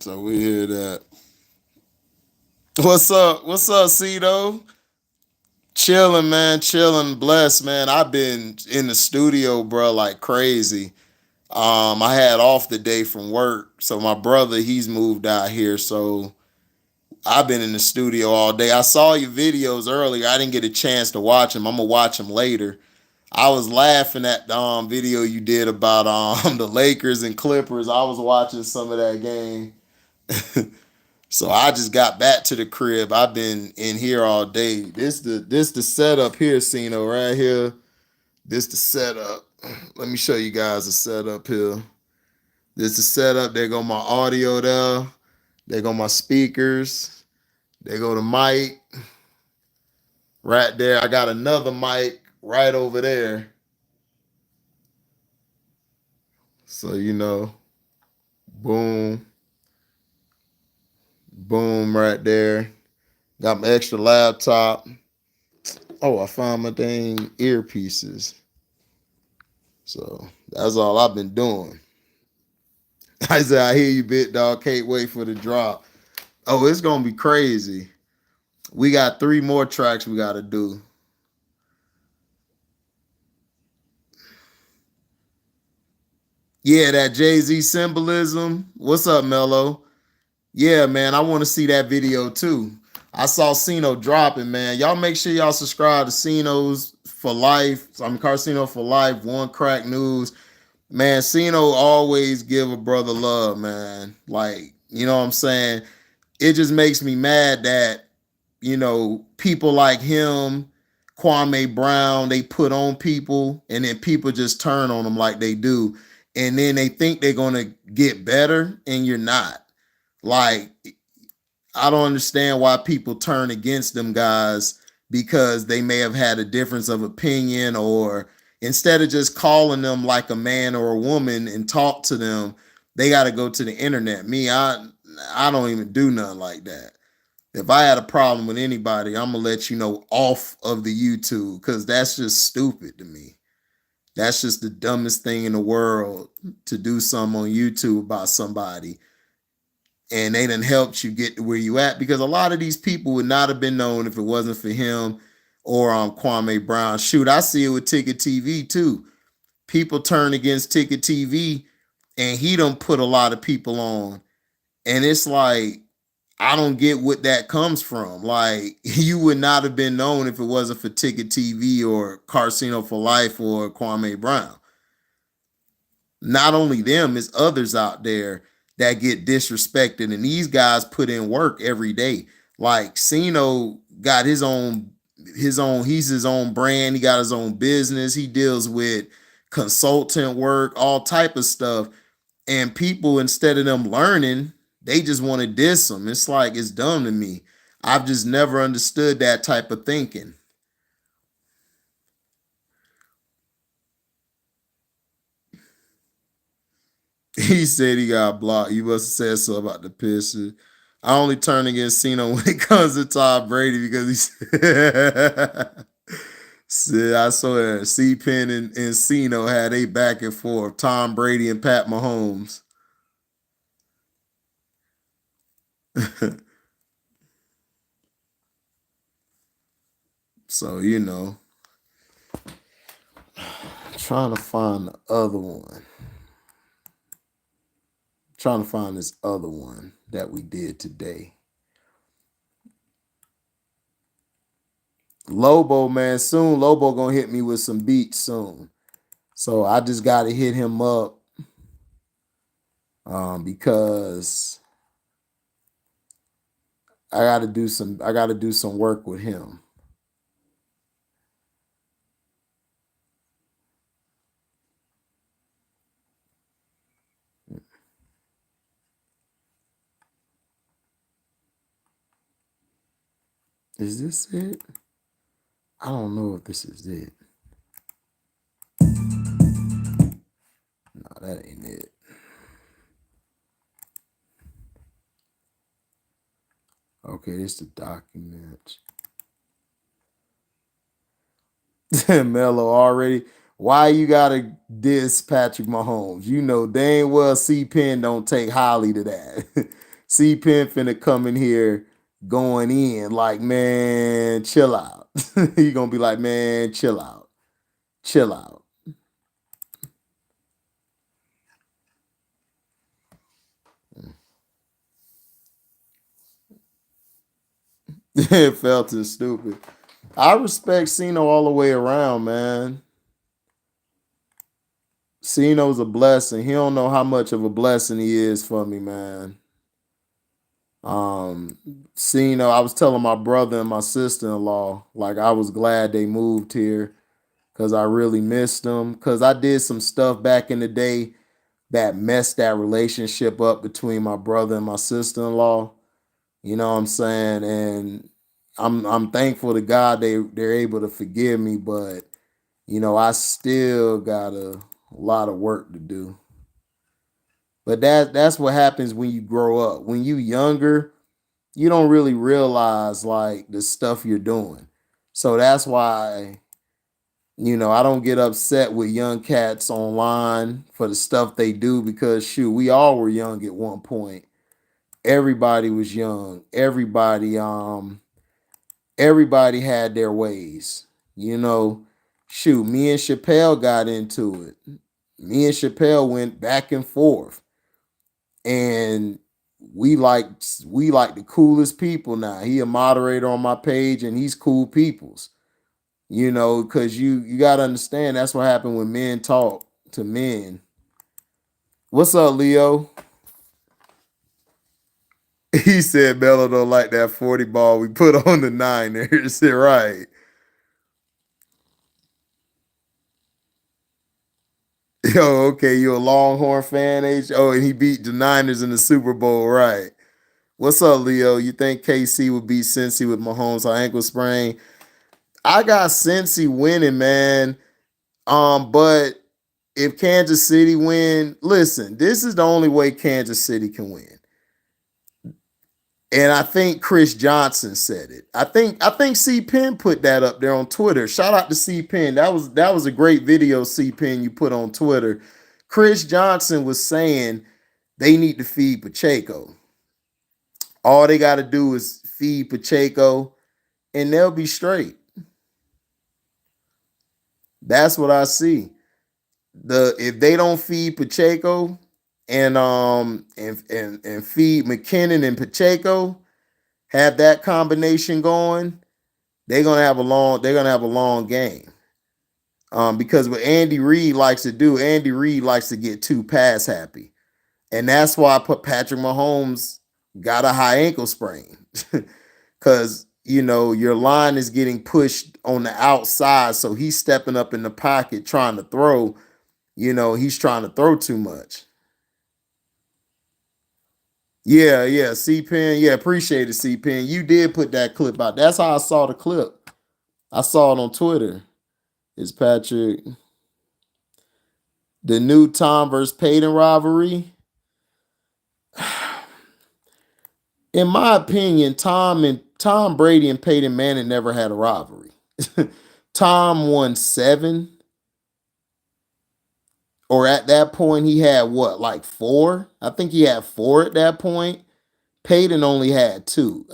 so we hear that. What's up? What's up, Cito? Chilling, man. Chilling, blessed, man. I've been in the studio, bro, like crazy. I had off the day from work, so my brother he's moved out here, so I've been in the studio all day. I saw your videos earlier. I didn't get a chance to watch them. I'm gonna watch them later. I was laughing at the video you did about the Lakers and Clippers. I was watching some of that game. So I just got back to the crib. I've been in here all day. This the setup here, Sino, right here. This the setup. Let me show you guys the setup here. This the setup. There go my audio there. There go my speakers. There go the mic. Right there. I got another mic right over there. So boom. Boom right there. Got my extra laptop. Oh, I found my dang earpieces. So that's all I've been doing. I said, I hear you, bit dog. Can't wait for the drop. Oh, it's gonna be crazy. We got 3 more tracks we gotta do. Yeah, that Jay-Z symbolism. What's up, Mello? Yeah, man, I want to see that video too. I saw Sino dropping, man. Y'all make sure y'all subscribe to Sino's for life. I'm Carsino for life. One Crack News. Man, Sino always give a brother love, man. Like, you know what I'm saying? It just makes me mad that, people like him, Kwame Brown, they put on people and then people just turn on them like they do. And then they think they're going to get better and you're not. Like, I don't understand why people turn against them guys because they may have had a difference of opinion, or instead of just calling them like a man or a woman and talk to them, they got to go to the internet. Me, I don't even do nothing like that. If I had a problem with anybody, I'm gonna let you know off of the YouTube, because that's just stupid to me. That's just the dumbest thing in the world, to do something on YouTube about somebody and they done helped you get to where you at, because a lot of these people would not have been known if it wasn't for him or Kwame Brown. Shoot, I see it with Ticket TV too. People turn against Ticket TV and he done put a lot of people on. And it's like, I don't get what that comes from. Like, you would not have been known if it wasn't for Ticket TV or Carsino for Life or Kwame Brown. Not only them, it's others out there that get disrespected, and these guys put in work every day. Like, Sino got he's his own brand. He got his own business. He deals with consultant work, all type of stuff. And people, instead of them learning, they just want to diss them. It's like, it's dumb to me. I've just never understood that type of thinking. He said he got blocked. You must have said something about the Pistons. I only turn against Cena when it comes to Tom Brady, because he said, I saw that C-Pen and Cena had a back and forth. Tom Brady and Pat Mahomes. So, trying to find the other one. Trying to find this other one that we did today. Lobo, man, soon Lobo gonna hit me with some beats soon. So I just gotta hit him up because I gotta do some work with him. Is this it? I don't know if this is it. No, that ain't it. Okay, it's the document. Mello already. Why you gotta diss Patrick Mahomes? You know dang well C-Pen don't take highly to that. C-Pen finna come in here going in like, man, chill out. He gonna be like, man, chill out. Chill out. Felton stupid. I respect Cino all the way around, man. Cino's a blessing. He don't know how much of a blessing he is for me, man. See, I was telling my brother and my sister-in-law, like I was glad they moved here because I really missed them. Because I did some stuff back in the day that messed that relationship up between my brother and my sister-in-law. You know what I'm saying? And I'm thankful to God they're able to forgive me, but I still got a lot of work to do. But that's what happens when you grow up. When you younger, you don't really realize like the stuff you're doing. So that's why, I don't get upset with young cats online for the stuff they do because shoot, we all were young at one point. Everybody was young. Everybody had their ways. You know, shoot, me and Chappelle got into it. Me and Chappelle went back and forth. And we like the coolest people now. He a moderator on my page and he's cool peoples. Because you gotta understand that's what happened when men talk to men. What's up, Leo? He said Bello don't like that 40 ball we put on the Niners. Right. Yo, okay, you a Longhorn fan, H? Oh, and he beat the Niners in the Super Bowl, right? What's up, Leo? You think KC would beat Cincy with Mahomes on ankle sprain? I got Cincy winning, man. But if Kansas City win, listen, this is the only way Kansas City can win. And I think Chris Johnson said it. I think C Penn put that up there on Twitter. Shout out to C Penn. That was a great video, C Penn, you put on Twitter. Chris Johnson was saying they need to feed Pacheco. All they got to do is feed Pacheco, and they'll be straight. That's what I see. If they don't feed Pacheco and feed McKinnon and Pacheco, have that combination going, they're gonna have a long game. Because what Andy Reid likes to do, Andy Reid likes to get too pass happy. And that's why I put Patrick Mahomes got a high ankle sprain. Cause your line is getting pushed on the outside. So he's stepping up in the pocket trying to throw. He's trying to throw too much. Yeah, yeah. C Pen. Yeah, appreciate it, C Pen. You did put that clip out. That's how I saw the clip. I saw it on Twitter. It's Patrick. The new Tom versus Peyton rivalry. In my opinion, Tom Brady and Peyton Manning never had a rivalry. Tom won 7, or at that point he had what, like 4? I think he had 4 at that point. Peyton only had 2.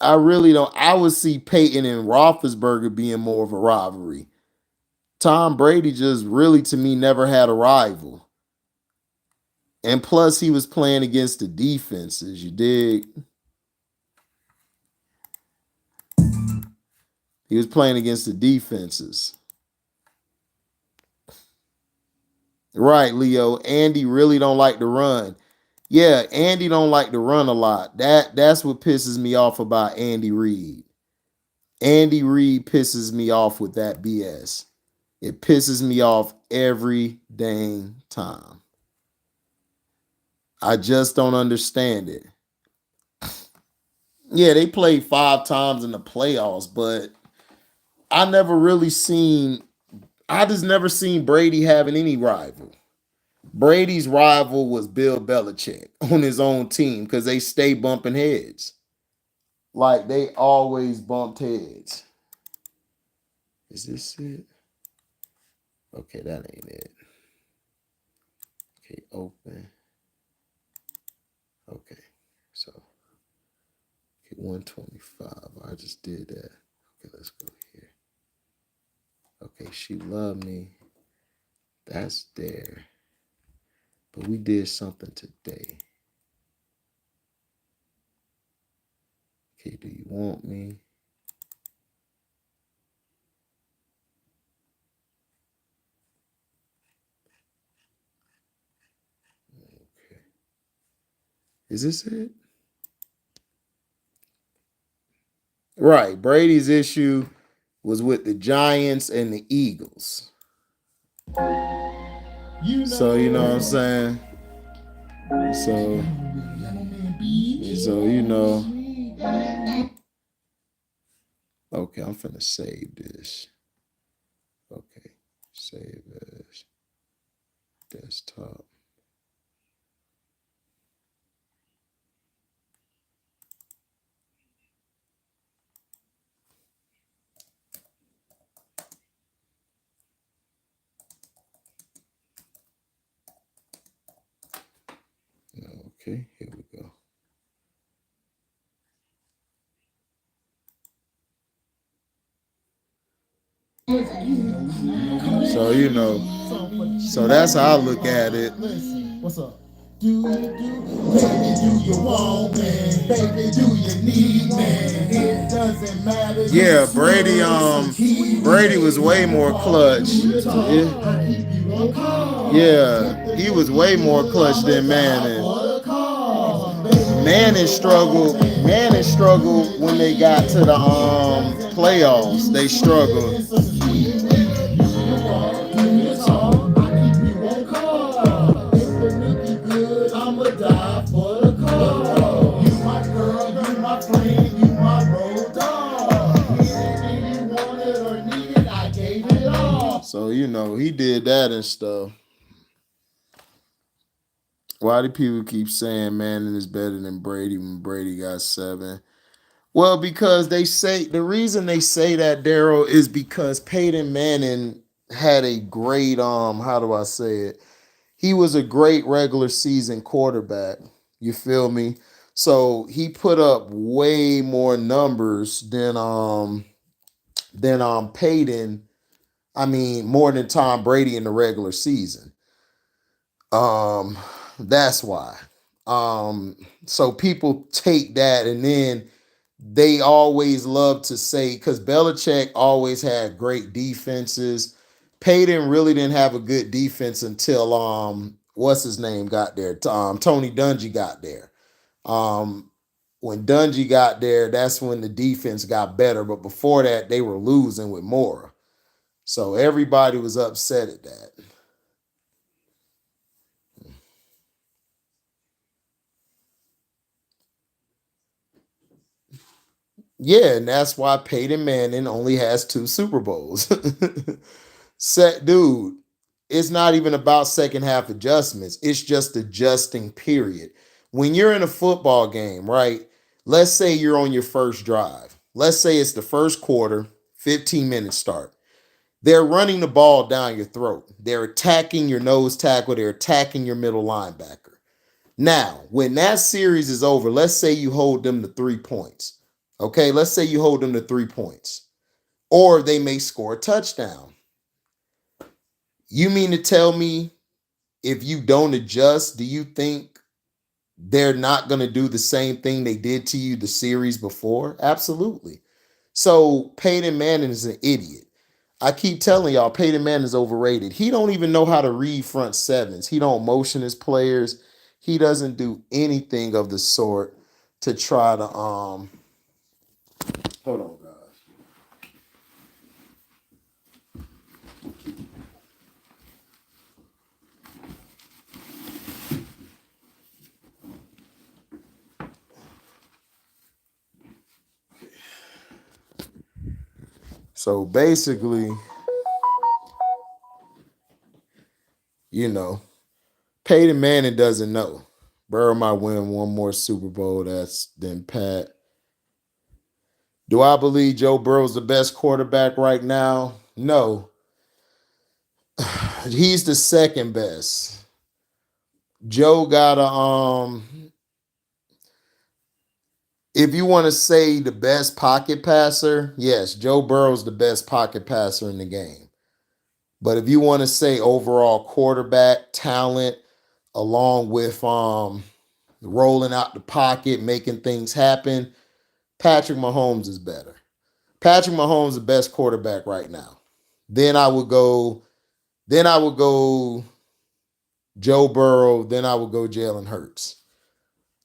I really don't. I would see Peyton and Roethlisberger being more of a rivalry. Tom Brady just really, to me, never had a rival. And plus, he was playing against the defenses. You dig? He was playing against the defenses. Right, Leo. Andy really don't like to run. Yeah, Andy don't like to run a lot. That's what pisses me off about Andy Reid. Andy Reid pisses me off with that BS. It pisses me off every dang time. I just don't understand it. Yeah, they played 5 times in the playoffs, but I never really seen I just never seen Brady having any rival. Brady's rival was Bill Belichick on his own team because they stay bumping heads. Like they always bumped heads. Is this it? Okay, that ain't it. Okay, open. Okay, so okay, 125. I just did that. Okay, let's go here. Okay, she loved me. That's there. But we did something today. Okay, do you want me? Okay. Is this it? Right. Brady's issue was with the Giants and the Eagles. So you know what I'm saying? So you know. Okay, I'm finna save this. Okay, save as desktop. Okay, here we go. So you know, so that's how I look at it. What's up? Baby, do you want me? Baby, do you need me? It doesn't matter. Yeah, Brady was way more clutch. Yeah, he was way more clutch than Manning. Manning struggled when they got to the playoffs. They struggled. So you know he did that and stuff. Why do people keep saying Manning is better than Brady when Brady got 7? Well, because they say the reason they say that, Daryl, is because Peyton Manning had a great how do I say it? He was a great regular season quarterback. You feel me? So he put up way more numbers than Peyton. I mean, more than Tom Brady in the regular season. That's why. So people take that and then they always love to say, because Belichick always had great defenses. Peyton really didn't have a good defense until what's his name got there. Tony Dungy got there. When Dungy got there, that's when the defense got better. But before that, they were losing with Mora. So everybody was upset at that. Yeah, and that's why Peyton Manning only has 2 Super Bowls. Dude, it's not even about second half adjustments. It's just adjusting, period. When you're in a football game, right? Let's say you're on your first drive. Let's say it's the first quarter, 15-minute start. They're running the ball down your throat. They're attacking your nose tackle. They're attacking your middle linebacker. Now, when that series is over, let's say you hold them to 3 points. Okay, let's say you hold them to 3 points. Or they may score a touchdown. You mean to tell me if you don't adjust, do you think they're not going to do the same thing they did to you the series before? Absolutely. So Peyton Manning is an idiot. I keep telling y'all, Peyton Manning is overrated. He don't even know how to read front sevens. He don't motion his players. He doesn't do anything of the sort to try to hold on, guys. So basically, you know, Peyton Manning doesn't know. Burrow might win one more Super Bowl than Pat. Do I believe Joe Burrow's the best quarterback right now? No. He's the second best. Joe got if you want to say the best pocket passer, yes, Joe Burrow's the best pocket passer in the game. But if you want to say overall quarterback talent, along with rolling out the pocket, making things happen, Patrick Mahomes is better. Patrick Mahomes is the best quarterback right now. Then I would go Joe Burrow, then I would go Jalen Hurts.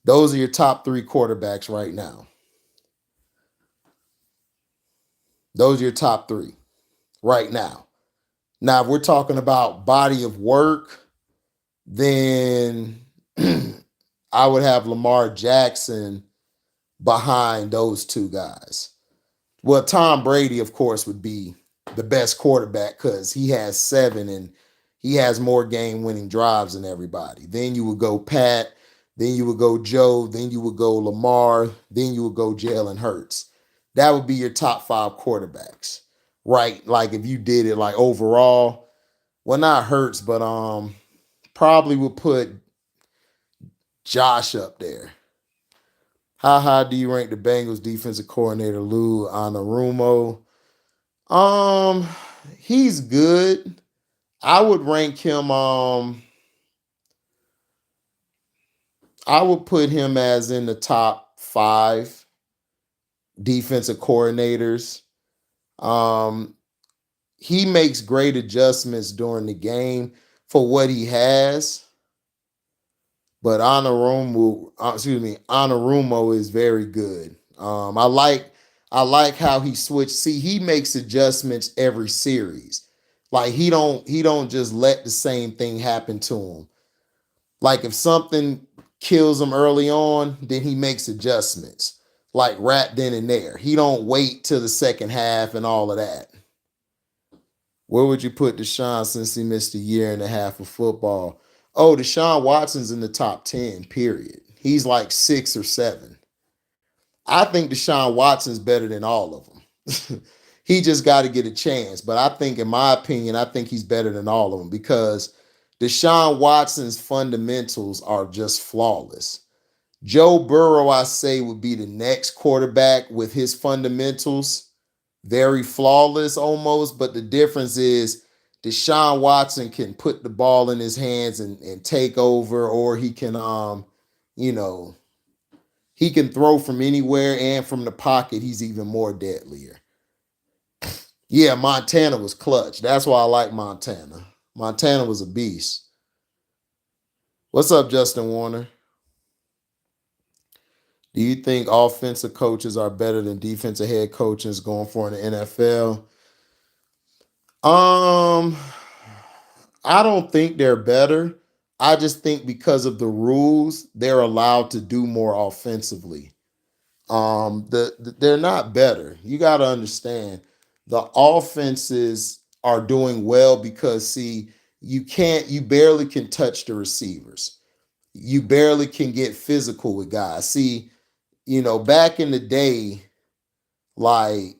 Those are your top 3 quarterbacks right now. Those are your top 3 right now. Now, if we're talking about body of work, then I would have Lamar Jackson behind those 2 guys. Well, Tom Brady, of course, would be the best quarterback because he has 7 and he has more game-winning drives than everybody. Then you would go Pat, then you would go Joe, then you would go Lamar, then you would go Jalen Hurts. That would be your top 5 quarterbacks, right? Like if you did it like overall, well, not Hurts, but probably would put Josh up there. How high do you rank the Bengals defensive coordinator Lou Anarumo? He's good. I would rank him. I would put him as in the top 5 defensive coordinators. He makes great adjustments during the game for what he has. But Anarumo is very good. I like how he switched. See, he makes adjustments every series. Like he don't just let the same thing happen to him. Like if something kills him early on, then he makes adjustments. Like right then and there. He don't wait till the second half and all of that. Where would you put Deshaun since he missed a year and a half of football? Oh, Deshaun Watson's in the top 10, period. He's like 6 or 7. I think Deshaun Watson's better than all of them. He just got to get a chance. But I think, in my opinion, I think he's better than all of them because Deshaun Watson's fundamentals are just flawless. Joe Burrow, I say, would be the next quarterback with his fundamentals very flawless almost, but the difference is Deshaun Watson can put the ball in his hands and take over, or he can he can throw from anywhere and from the pocket. He's even more deadlier. Yeah, Montana was clutch. That's why I like Montana. Montana was a beast. What's up, Justin Warner? Do you think offensive coaches are better than defensive head coaches going for in the NFL? I don't think they're better. I just think because of the rules, they're allowed to do more offensively. They're not better. You got to understand the offenses are doing well because see, you barely can touch the receivers. You barely can get physical with guys. See, back in the day, like,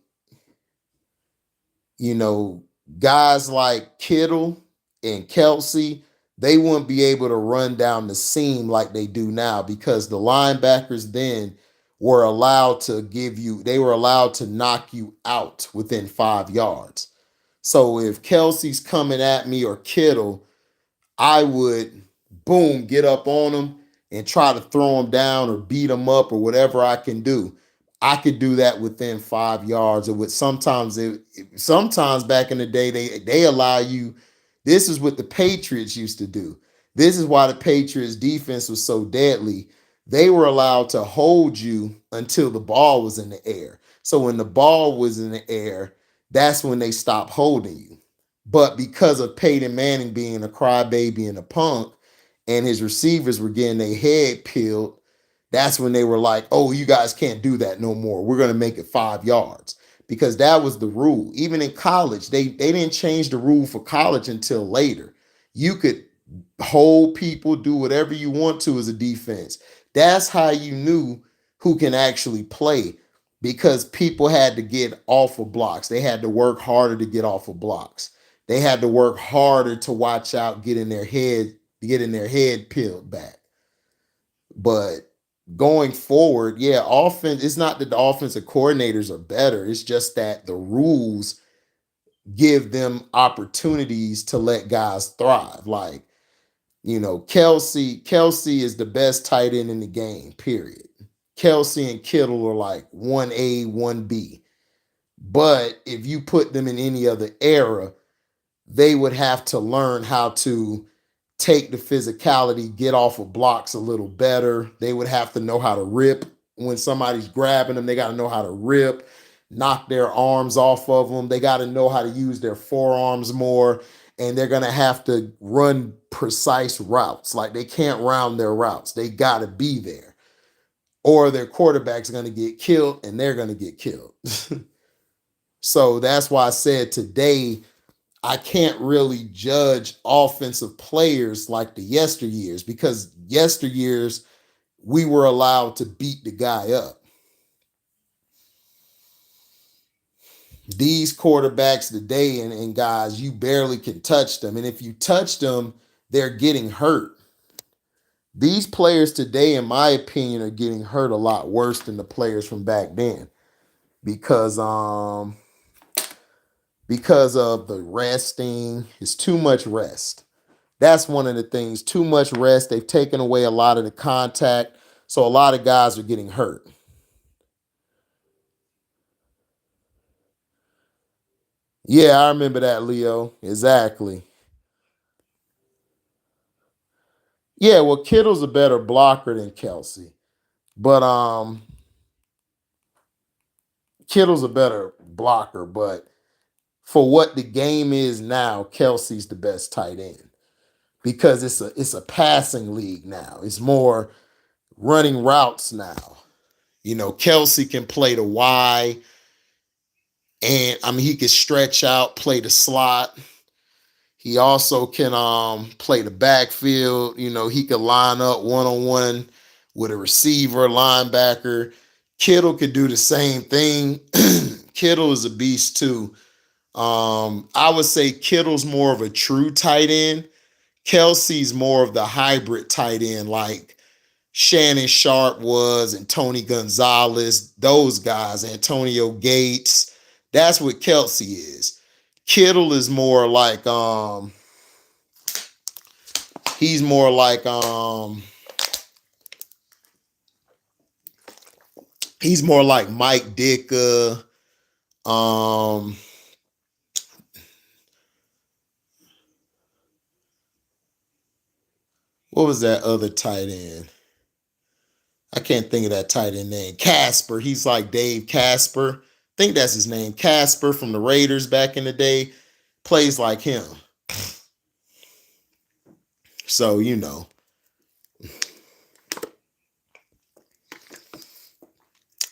guys like Kittle and Kelsey, they wouldn't be able to run down the seam like they do now because the linebackers then were allowed to knock you out within 5 yards. So if Kelsey's coming at me or Kittle, I would, boom, get up on him and try to throw him down or beat him up or whatever I can do. I could do that within 5 yards. Or with sometimes back in the day, they allow you. This is what the Patriots used to do. This is why the Patriots defense was so deadly. They were allowed to hold you until the ball was in the air. So when the ball was in the air, that's when they stopped holding you. But because of Peyton Manning being a crybaby and a punk, and his receivers were getting their head peeled, that's when they were like, oh, you guys can't do that no more. We're going to make it 5 yards. Because that was the rule. Even in college, they didn't change the rule for college until later. You could hold people, do whatever you want to as a defense. That's how you knew who can actually play because people had to get off of blocks. They had to work harder to get off of blocks. They had to work harder to watch out, getting their head peeled back. But going forward, yeah, offense, it's not that the offensive coordinators are better. It's just that the rules give them opportunities to let guys thrive. Like, Kelsey is the best tight end in the game, period. Kelsey and Kittle are like 1A, 1B. But if you put them in any other era, they would have to learn how to take the physicality, get off of blocks a little better. They would have to know how to rip. When somebody's grabbing them, they got to know how to rip, knock their arms off of them. They got to know how to use their forearms more. And they're going to have to run precise routes. Like they can't round their routes. They got to be there. Or their quarterback's going to get killed and they're going to get killed. So that's why I said today, I can't really judge offensive players like the yesteryears, because yesteryears we were allowed to beat the guy up. These quarterbacks today and guys, you barely can touch them. And if you touch them, they're getting hurt. These players today, in my opinion, are getting hurt a lot worse than the players from back then because of the resting. It's too much rest. That's one of the things. Too much rest. They've taken away a lot of the contact. So a lot of guys are getting hurt. Yeah, I remember that, Leo. Exactly. Yeah, well, Kittle's a better blocker than Kelsey. But Kittle's a better blocker, but for what the game is now, Kelsey's the best tight end because it's a passing league now. It's more running routes now. You know, Kelsey can play the Y, and I mean he can stretch out, play the slot. He also can play the backfield. You know, he could line up one-on-one with a receiver, linebacker. Kittle could do the same thing. Kittle is a beast too. I would say Kittle's more of a true tight end. Kelsey's more of the hybrid tight end, like Shannon Sharp was and Tony Gonzalez, those guys, Antonio Gates. That's what Kelsey is. Kittle is more like he's more like Mike Ditka. What was that other tight end? I can't think of that tight end name. Casper. He's like Dave Casper. I think that's his name. Casper from the Raiders back in the day. Plays like him. So, you know.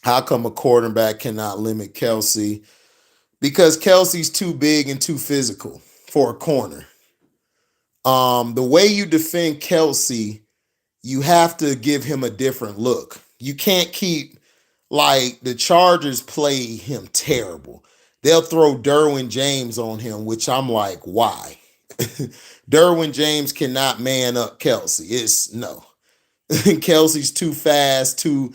How come a quarterback cannot limit Kelsey? Because Kelsey's too big and too physical for a corner. The way you defend Kelsey, you have to give him a different look. You can't keep, like, the Chargers play him terrible. They'll throw Derwin James on him, which I'm like, why? Derwin James cannot man up Kelsey. It's no. Kelsey's too fast, too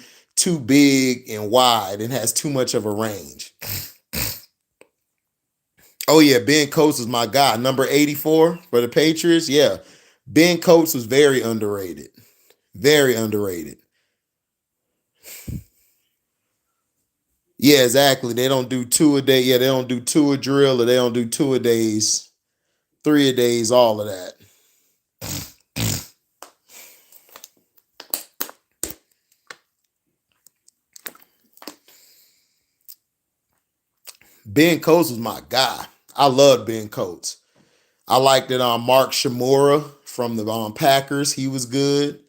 big and wide, and has too much of a range. Oh yeah, Ben Coates was my guy. Number 84 for the Patriots. Yeah. Ben Coates was very underrated. Very underrated. Yeah, exactly. They don't do 2 a day. Yeah, they don't do 2 a drill, or they don't do 2 a days, 3 a days, all of that. Ben Coates was my guy. I loved Ben Coates. I liked it on Mark Shimura from the Packers. He was good.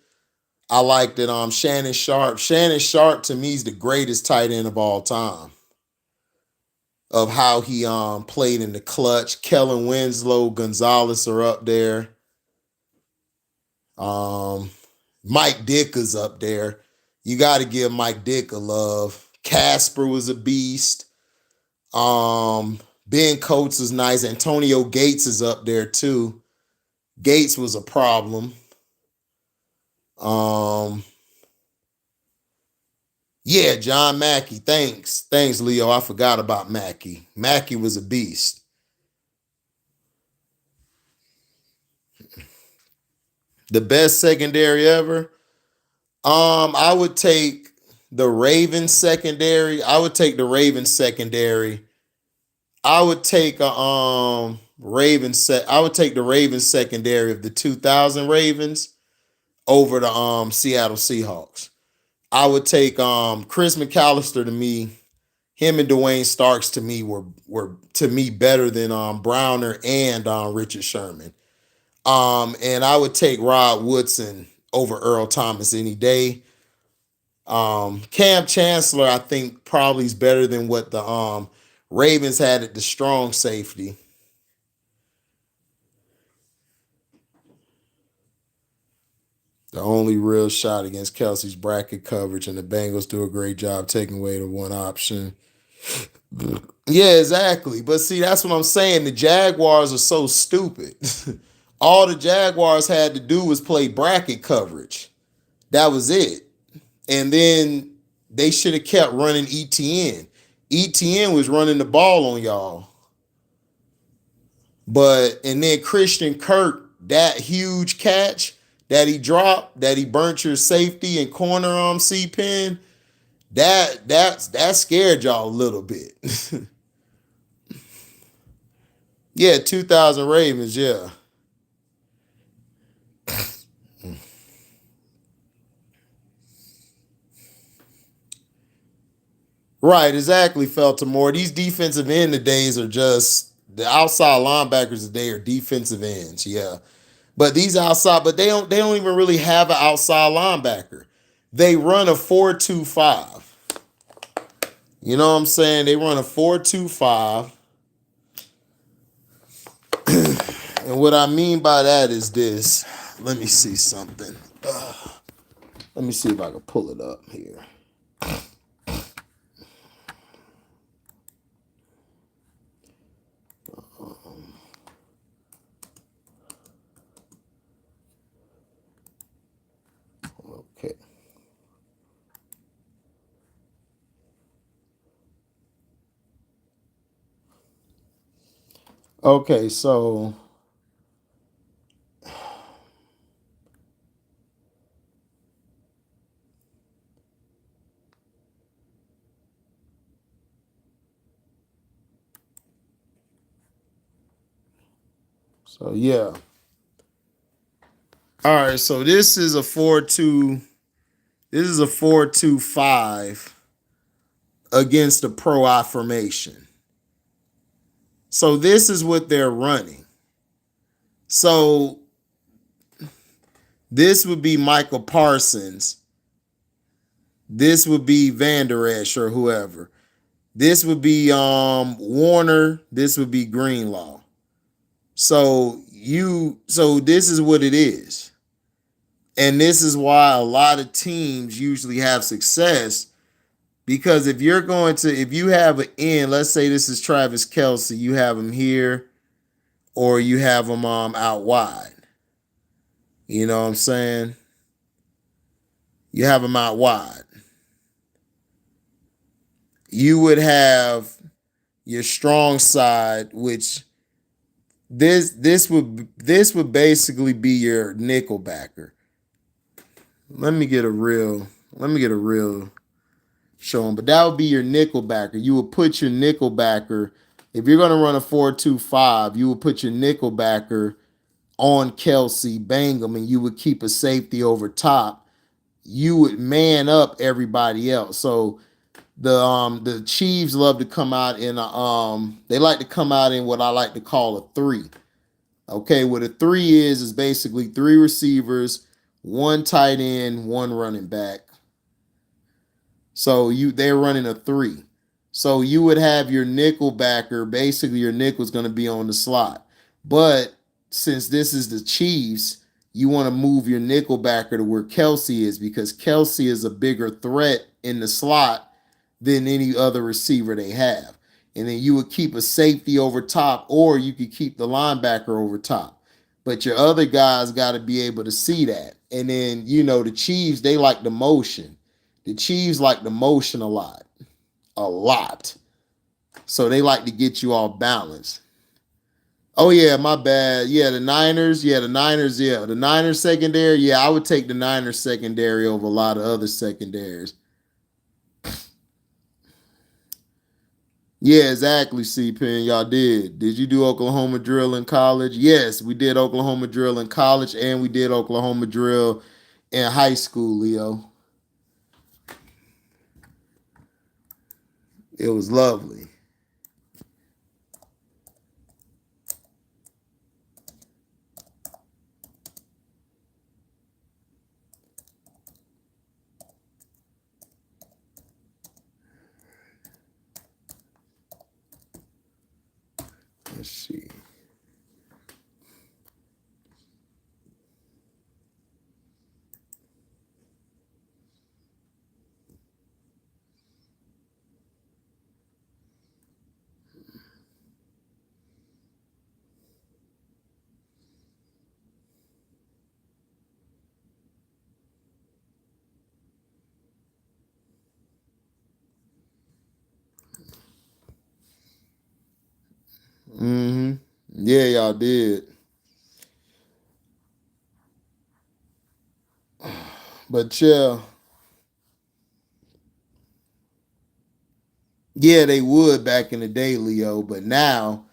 I liked it on Shannon Sharp. Shannon Sharp to me is the greatest tight end of all time. Of how he played in the clutch. Kellen Winslow, Gonzalez are up there. Mike Dick is up there. You got to give Mike Dick a love. Casper was a beast. Ben Coates is nice. Antonio Gates is up there too. Gates was a problem. Yeah, John Mackey. Thanks, Leo. I forgot about Mackey. Mackey was a beast. The best secondary ever. I would take the Ravens secondary. I would take a I would take the Ravens secondary of the 2000 Ravens over the Seattle Seahawks. I would take Chris McAllister to me. Him and Dwayne Starks to me were to me better than Browner and Richard Sherman. And I would take Rod Woodson over Earl Thomas any day. Cam Chancellor, I think, probably is better than what the Ravens had at the strong safety. The only real shot against Kelsey's bracket coverage, and the Bengals do a great job taking away the one option. Yeah, exactly. But see, that's what I'm saying. The Jaguars are so stupid. All the Jaguars had to do was play bracket coverage. That was it. And then they should have kept running ETN. ETN was running the ball on y'all. And then Christian Kirk, that huge catch that he dropped, that he burnt your safety and corner C-Pen, that scared y'all a little bit. Yeah, 2000 Ravens, yeah. Right, exactly, Feltimore. These defensive end days are just the outside linebackers today are defensive ends, yeah. But these outside, but they don't even really have an outside linebacker. They run a 4-2-5. You know what I'm saying? They run a 4-2-5. And what I mean by that is this. Let me see something. Let me see if I can pull it up here. Okay. Okay, so yeah. All right, so this is a 4-2. This is a 4-2-5 against a pro I formation. So this is what they're running. So this would be Michael Parsons. This would be Van Der Esch or whoever. This would be Warner. This would be Greenlaw. So this is what it is. And this is why a lot of teams usually have success, because if you have an end, let's say this is Travis Kelce, you have him here or you have him out wide. You know what I'm saying? You have him out wide. You would have your strong side, which this would basically be your nickel backer. Let me get a real showing, but that would be your nickel backer. You would put your nickel backer, if you're going to run a 4-2-5, you would put your nickel backer on Kelce, bang him, and you would keep a safety over top. You would man up everybody else. So the Chiefs love to come out in they like to come out in what I like to call a 3. Okay, what a 3 is basically 3 receivers, 1 tight end, 1 running back. So they're running a 3. So you would have your nickel backer. Basically, your nickel is going to be on the slot. But since this is the Chiefs, you want to move your nickel backer to where Kelce is, because Kelce is a bigger threat in the slot than any other receiver they have. And then you would keep a safety over top, or you could keep the linebacker over top. But your other guys got to be able to see that. And then, the Chiefs, they like the motion. The Chiefs like the motion a lot. A lot. So they like to get you all balanced. Oh, yeah, my bad. Yeah, the Niners. Yeah, the Niners. Yeah, the Niners secondary. Yeah, I would take the Niners secondary over a lot of other secondaries. Yeah, exactly, C-Pen. Y'all did. Did you do Oklahoma drill in college? Yes, we did Oklahoma drill in college, and we did Oklahoma drill in high school, Leo. It was lovely. Let's see. Mm-hmm. Yeah, y'all did. But yeah, they would back in the day, Leo. But now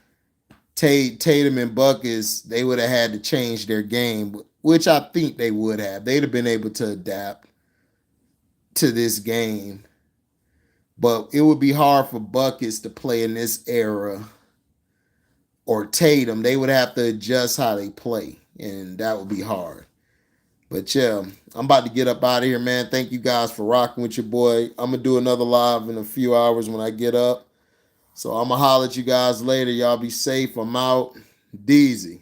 Tatum and Buckets, they would have had to change their game, which I think they would have. They'd have been able to adapt to this game. But it would be hard for Buckets to play in this era, or Tatum. They would have to adjust how they play, and that would be hard. But yeah, I'm about to get up out of here, man. Thank you guys for rocking with your boy. I'm gonna do another live in a few hours when I get up. So I'm gonna holler at you guys later. Y'all be safe. I'm out. Deezy.